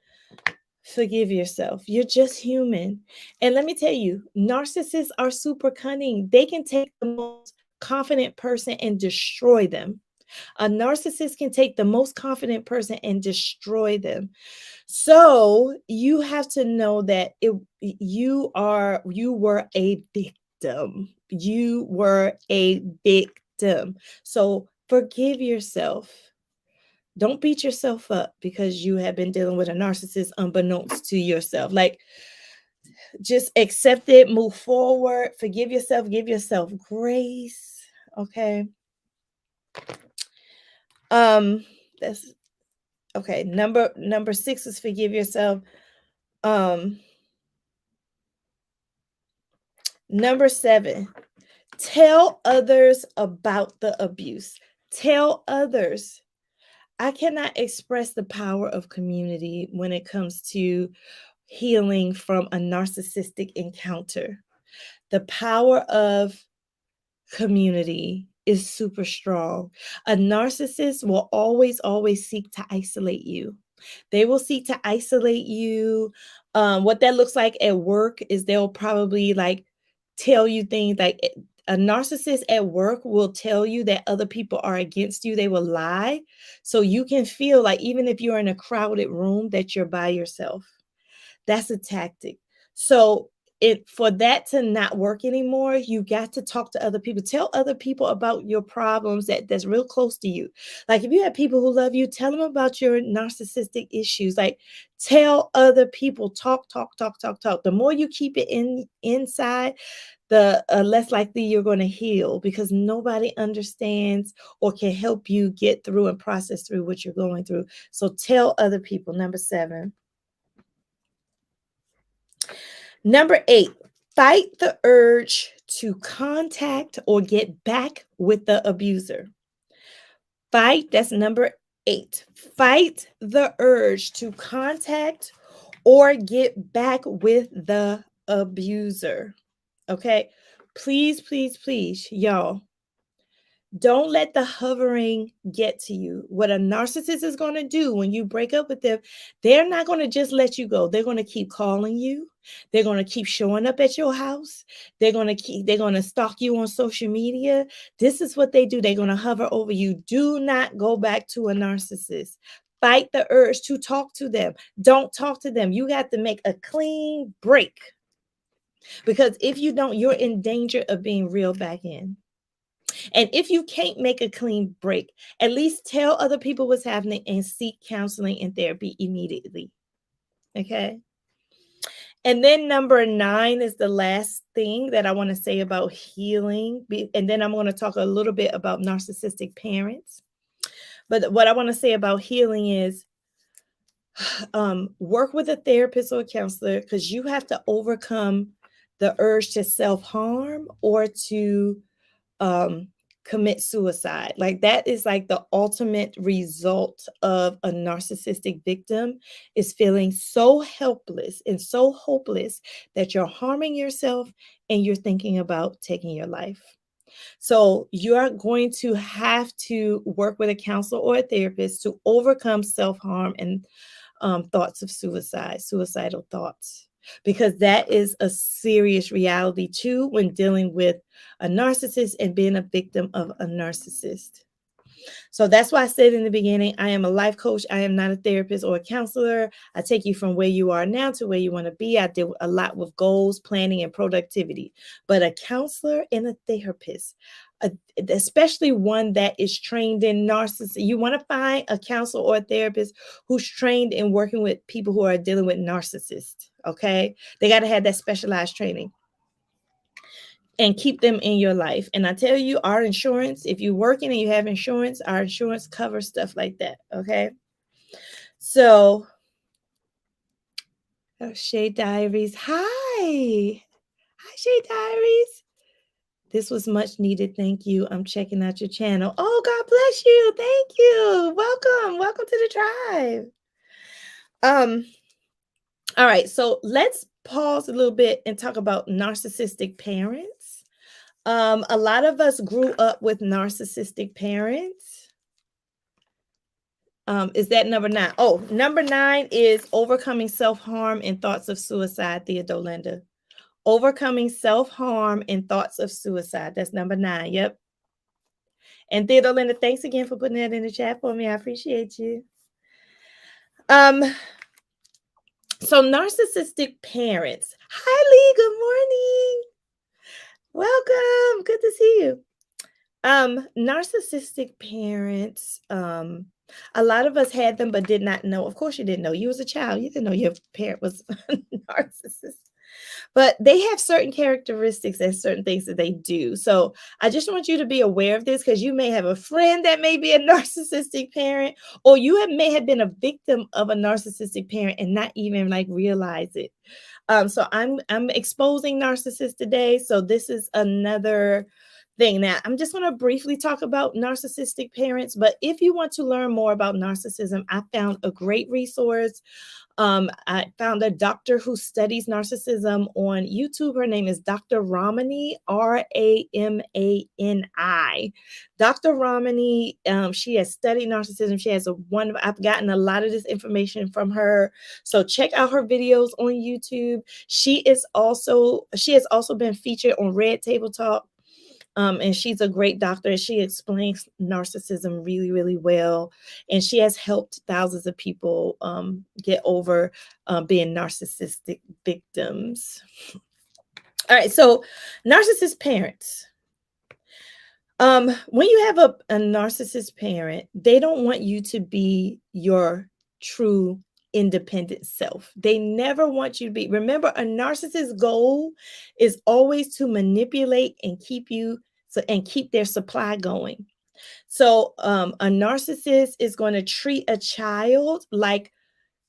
Forgive yourself. You're just human. And let me tell you, narcissists are super cunning. They can take the most confident person and destroy them. A narcissist can take the most confident person and destroy them. So you have to know that you were a victim. You were a victim. So forgive yourself. Don't beat yourself up because you have been dealing with a narcissist unbeknownst to yourself. Like, just accept it, move forward, forgive yourself, give yourself grace. Okay. That's okay. Number 6 is forgive yourself. Number 7, tell others about the abuse. Tell others. I cannot express the power of community when it comes to healing from a narcissistic encounter. The power of community is super strong. A narcissist will always seek to isolate you. They will seek to isolate you. What that looks like at work is they'll probably like tell you things like a narcissist at work will tell you that other people are against you. They will lie. So you can feel like even if you're in a crowded room that you're by yourself. That's a tactic. So for that to not work anymore, you got to talk to other people. Tell other people about your problems that's real close to you. Like if you have people who love you, tell them about your narcissistic issues. Like tell other people, talk. The more you keep it inside, the less likely you're going to heal because nobody understands or can help you get through and process through what you're going through. So tell other people. Number 7. Number 8, fight the urge to contact or get back with the abuser. That's number 8. Fight the urge to contact or get back with the abuser. Okay? Please, y'all. Don't let the hovering get to you. What a narcissist is going to do when you break up with them, they're not going to just let you go. They're going to keep calling you. They're going to keep showing up at your house. They're going to stalk you on social media. This is what they do. They're going to hover over you. Do not go back to a narcissist. Fight the urge to talk to them. Don't talk to them. You got to make a clean break. Because if you don't, you're in danger of being reeled back in. And if you can't make a clean break, at least tell other people what's happening and seek counseling and therapy immediately. Okay. And then number 9 is the last thing that I want to say about healing. And then I'm going to talk a little bit about narcissistic parents. But what I want to say about healing is work with a therapist or a counselor because you have to overcome the urge to self-harm or to commit suicide. Like that is like the ultimate result of a narcissistic victim is feeling so helpless and so hopeless that you're harming yourself and you're thinking about taking your life. So you are going to have to work with a counselor or a therapist to overcome self-harm and thoughts of suicidal thoughts, because that is a serious reality too when dealing with a narcissist and being a victim of a narcissist. So that's why I said in the beginning, I am a life coach. I am not a therapist or a counselor. I take you from where you are now to where you want to be. I deal a lot with goals, planning, and productivity. But a counselor and a therapist, especially one that is trained in narcissism, you want to find a counselor or a therapist who's trained in working with people who are dealing with narcissists. Okay. They got to have that specialized training. and keep them in your life. And I tell you, our insurance, if you're working and you have insurance, our insurance covers stuff like that. Okay. So, Shay Diaries. Hi. Hi, Shay Diaries. This was much needed. Thank you. I'm checking out your channel. Oh, God bless you. Thank you. Welcome. Welcome to the tribe. All right. So let's pause a little bit and talk about narcissistic parents. A lot of us grew up with narcissistic parents. Is that number 9? Oh, number 9 is overcoming self-harm and thoughts of suicide, Theodolinda. Overcoming self-harm and thoughts of suicide. That's number 9. Yep. And Theodolinda, thanks again for putting that in the chat for me. I appreciate you. So narcissistic parents. Hi, Lee. Good morning. Welcome. Good to see you. Narcissistic parents, a lot of us had them but did not know. Of course you didn't know. You was a child. You didn't know your parent was a narcissist. But they have certain characteristics and certain things that they do. So I just want you to be aware of this, because you may have a friend that may be a narcissistic parent, or you may have been a victim of a narcissistic parent and not even realize it. So I'm exposing narcissists today. So this is another thing. Now, I'm just going to briefly talk about narcissistic parents, but if you want to learn more about narcissism, I found a great resource. I found a doctor who studies narcissism on YouTube. Her name is Dr. Romney, Ramani. Dr. Romney, she has studied narcissism. She has I've gotten a lot of this information from her. So check out her videos on YouTube. She has also been featured on Red Table Talk. And she's a great doctor. She explains narcissism really, really well. And she has helped thousands of people get over being narcissistic victims. All right, so narcissist parents. When you have a narcissist parent, they don't want you to be your true independent self. They never want you to be. Remember, a narcissist's goal is always to manipulate and keep their supply going. So a narcissist is going to treat a child like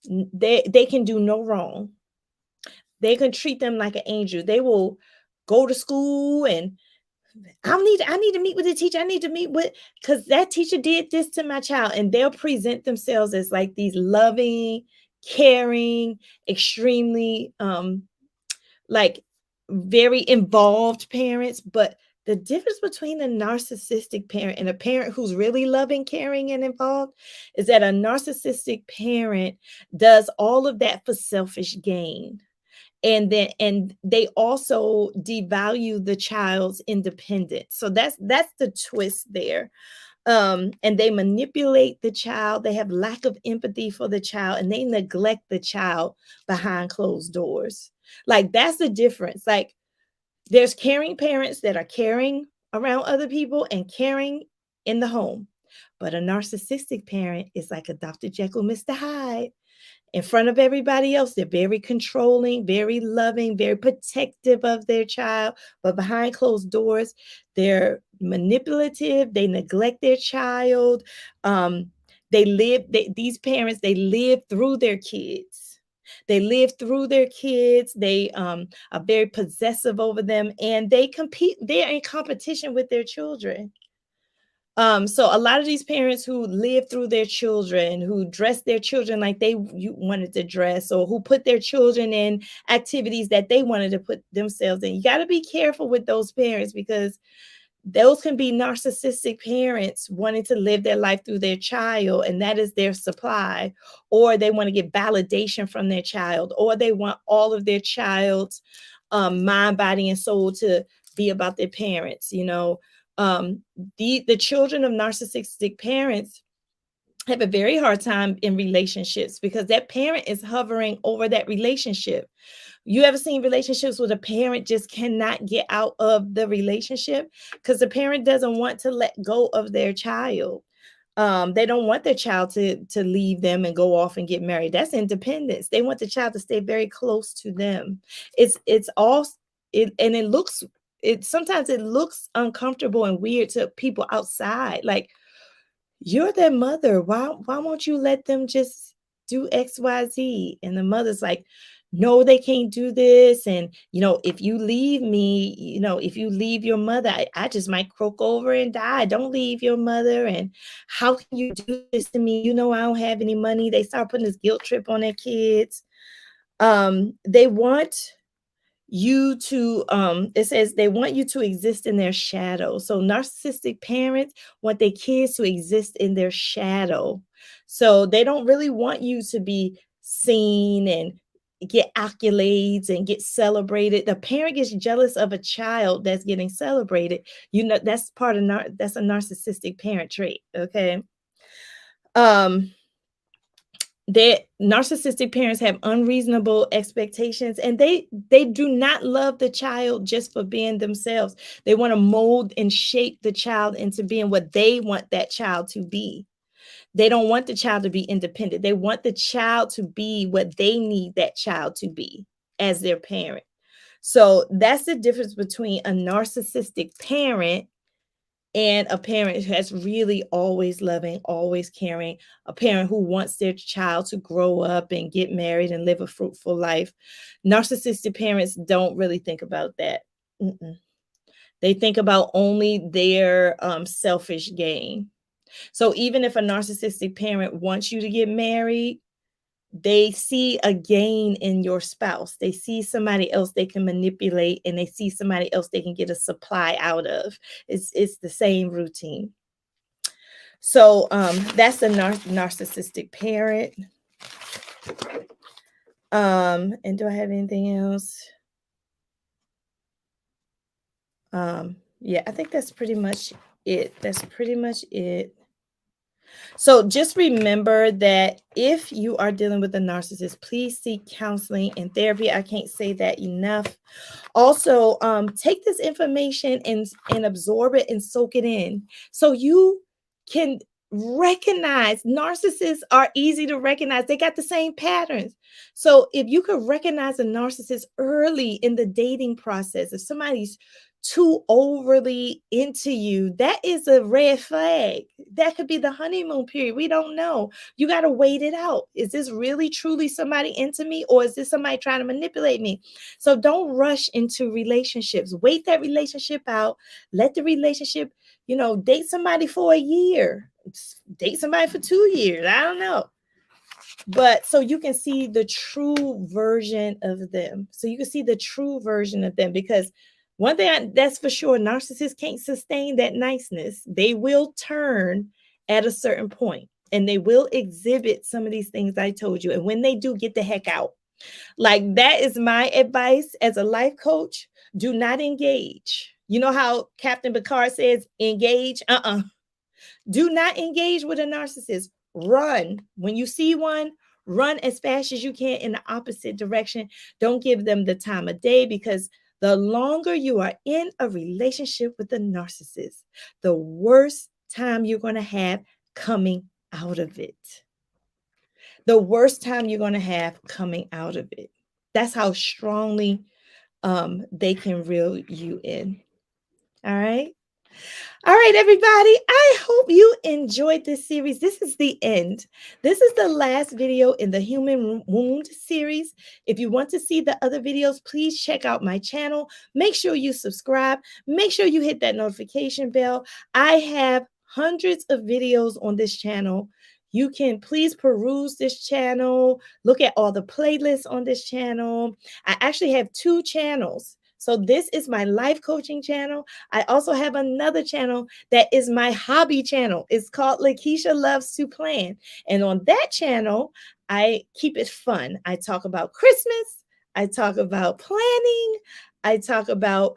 they can do no wrong. They can treat them like an angel. They will go to school and I need to meet with the teacher. I need to meet with, because that teacher did this to my child. And they'll present themselves as like these loving, caring, extremely very involved parents. But the difference between a narcissistic parent and a parent who's really loving, caring, and involved is that a narcissistic parent does all of that for selfish gain. And they also devalue the child's independence. So that's the twist there. And they manipulate the child. They have lack of empathy for the child, and they neglect the child behind closed doors. That's the difference. There's caring parents that are caring around other people and caring in the home. But a narcissistic parent is like a Dr. Jekyll, Mr. Hyde. In front of everybody else, they're very controlling, very loving, very protective of their child. But behind closed doors, they're manipulative. They neglect their child. These parents live through their kids. They live through their kids. They are very possessive over them, and they compete. They're in competition with their children. So a lot of these parents who live through their children, who dress their children like you wanted to dress, or who put their children in activities that they wanted to put themselves in. You got to be careful with those parents, because those can be narcissistic parents wanting to live their life through their child, and that is their supply. Or they want to get validation from their child, or they want all of their child's mind, body, and soul to be about their parents, the children of narcissistic parents have a very hard time in relationships, because that parent is hovering over that relationship. You ever seen relationships where the parent just cannot get out of the relationship because the parent doesn't want to let go of their child? They don't want their child to leave them and go off and get married. That's independence. They want the child to stay very close to them. And it looks sometimes it looks uncomfortable and weird to people outside. Like, you're their mother. Why won't you let them just do XYZ? And the mother's like, no, they can't do this. And, if you leave me, if you leave your mother, I just might croak over and die. Don't leave your mother. And how can you do this to me? I don't have any money. They start putting this guilt trip on their kids. They want you to it says they want you to exist in their shadow. So narcissistic parents want their kids to exist in their shadow. So they don't really want you to be seen and get accolades and get celebrated. The parent gets jealous of a child that's getting celebrated. That's that's a narcissistic parent trait. Okay. Their narcissistic parents have unreasonable expectations, and they do not love the child just for being themselves. They want to mold and shape the child into being what they want that child to be. They don't want the child to be independent. They want the child to be what they need that child to be as their parent. So that's the difference between a narcissistic parent and a parent that's really always loving, always caring, a parent who wants their child to grow up and get married and live a fruitful life. Narcissistic parents don't really think about that. Mm-mm. They think about only their selfish gain. So even if a narcissistic parent wants you to get married, they see a gain in your spouse. They see somebody else they can manipulate, and they see somebody else they can get a supply out of. It's the same routine. So that's a narcissistic parent. And do I have anything else? Yeah, I think that's pretty much it. That's pretty much it. So just remember that if you are dealing with a narcissist, please seek counseling and therapy. I can't say that enough. Also, take this information and absorb it and soak it in so you can recognize. Narcissists are easy to recognize. They got the same patterns. So if you could recognize a narcissist early in the dating process, if somebody's too overly into you, that is a red flag. That could be the honeymoon period. We don't know. You got to wait it out. Is this really truly somebody into me, or is this somebody trying to manipulate me? So don't rush into relationships. Wait that relationship out. Let the relationship, date somebody for a year, date somebody for 2 years. I don't know. But so you can see the true version of them. So you can see the true version of them, because one thing that's for sure, narcissists can't sustain that niceness. They will turn at a certain point, and they will exhibit some of these things I told you. And when they do, get the heck out. Like, that is my advice as a life coach. Do not engage. You know how Captain Picard says, engage? Do not engage with a narcissist. Run. When you see one, run as fast as you can in the opposite direction. Don't give them the time of day, because the longer you are in a relationship with a narcissist, the worse time you're going to have coming out of it. The worst time you're going to have coming out of it. That's how strongly they can reel you in. All right. All right, everybody. I hope you enjoyed this series. This is the end. This is the last video in the Human Wound series. If you want to see the other videos, please check out my channel. Make sure you subscribe. Make sure you hit that notification bell. I have hundreds of videos on this channel. You can please peruse this channel. Look at all the playlists on this channel. I actually have 2 channels. So this is my life coaching channel. I also have another channel that is my hobby channel. It's called Lakisha Loves to Plan. And on that channel, I keep it fun. I talk about Christmas. I talk about planning. I talk about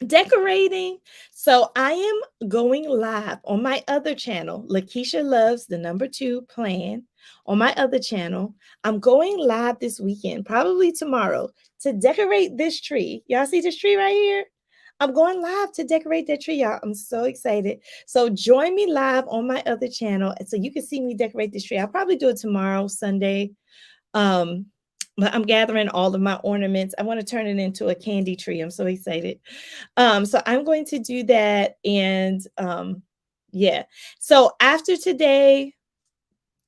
decorating. So I am going live on my other channel, Lakisha Loves the number 2 Plan. On my other channel, I'm going live this weekend, probably tomorrow, to decorate this tree. Y'all see this tree right here? I'm going live to decorate that tree, y'all. I'm so excited. So join me live on my other channel, so you can see me decorate this tree. I'll probably do it tomorrow, Sunday. But I'm gathering all of my ornaments. I want to turn it into a candy tree. I'm so excited. So I'm going to do that. And yeah. So after today,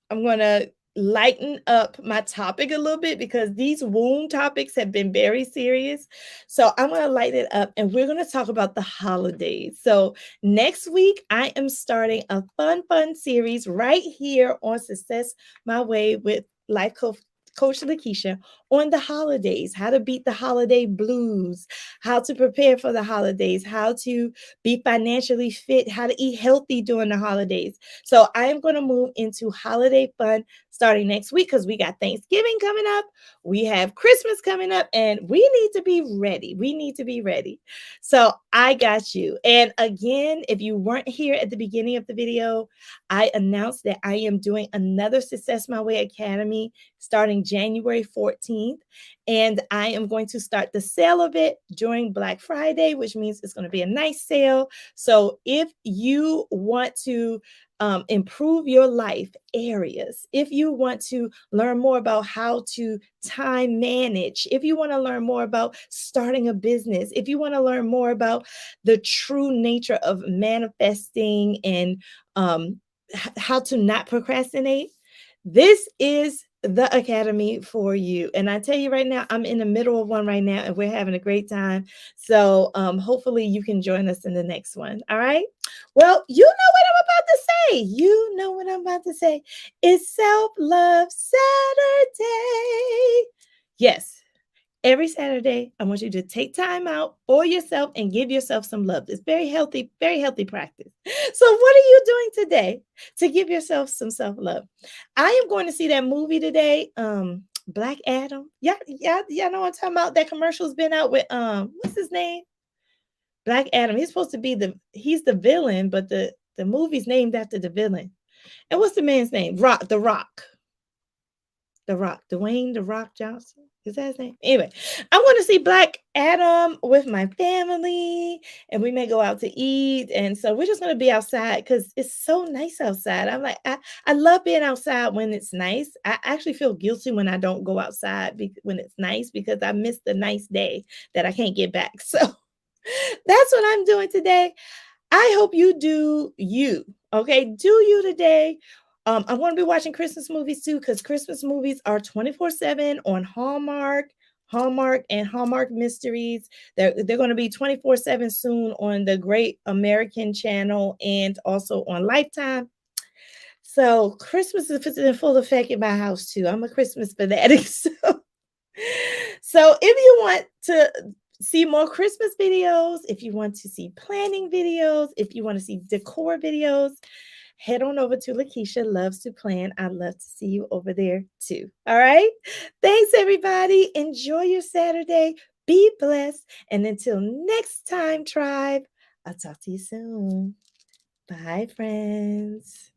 I'm going to lighten up my topic a little bit because these wound topics have been very serious. So I'm going to lighten it up and we're going to talk about the holidays. So next week, I am starting a fun series right here on Success My Way with Life Coach Lakisha on the holidays, how to beat the holiday blues, how to prepare for the holidays, how to be financially fit, how to eat healthy during the holidays. So I am going to move into holiday fun starting next week because we got Thanksgiving coming up. We have Christmas coming up and we need to be ready. We need to be ready. So I got you. And again, if you weren't here at the beginning of the video, I announced that I am doing another Success My Way Academy starting January 14th. And I am going to start the sale of it during Black Friday, which means it's going to be a nice sale. So if you want to improve your life areas, if you want to learn more about how to time manage, if you want to learn more about starting a business, if you want to learn more about the true nature of manifesting and how to not procrastinate, this is the academy for you. And I tell you right now, I'm in the middle of one right now and we're having a great time. So hopefully you can join us in the next one. All right. Well, you know what I'm about to say. You know what I'm about to say. It's Self-Love Saturday. Yes. Every Saturday, I want you to take time out for yourself and give yourself some love. It's very healthy practice. So, what are you doing today to give yourself some self-love? I am going to see that movie today, Black Adam. Yeah, know what I'm talking about. That commercial's been out with what's his name? Black Adam. He's supposed to be he's the villain, but the movie's named after the villain. And what's the man's name? The Rock. Dwayne The Rock Johnson. Is that his name? Anyway, I want to see Black Adam with my family, and we may go out to eat. And so we're just going to be outside because it's so nice outside. I'm like, I love being outside when it's nice. I actually feel guilty when I don't go outside when it's nice because I miss the nice day that I can't get back. So that's what I'm doing today. I hope you do you. Okay, do you today. I'm going to be watching Christmas movies too because Christmas movies are 24/7 on Hallmark and Hallmark Mysteries. They're going to be 24/7 soon on the Great American Channel and also on Lifetime. So Christmas is in full effect in my house too. I'm a Christmas fanatic. So if you want to see more Christmas videos, if you want to see planning videos, if you want to see decor videos, head on over to Lakisha Loves to Plan. I'd love to see you over there too. All right. Thanks, everybody. Enjoy your Saturday. Be blessed. And until next time, tribe, I'll talk to you soon. Bye, friends.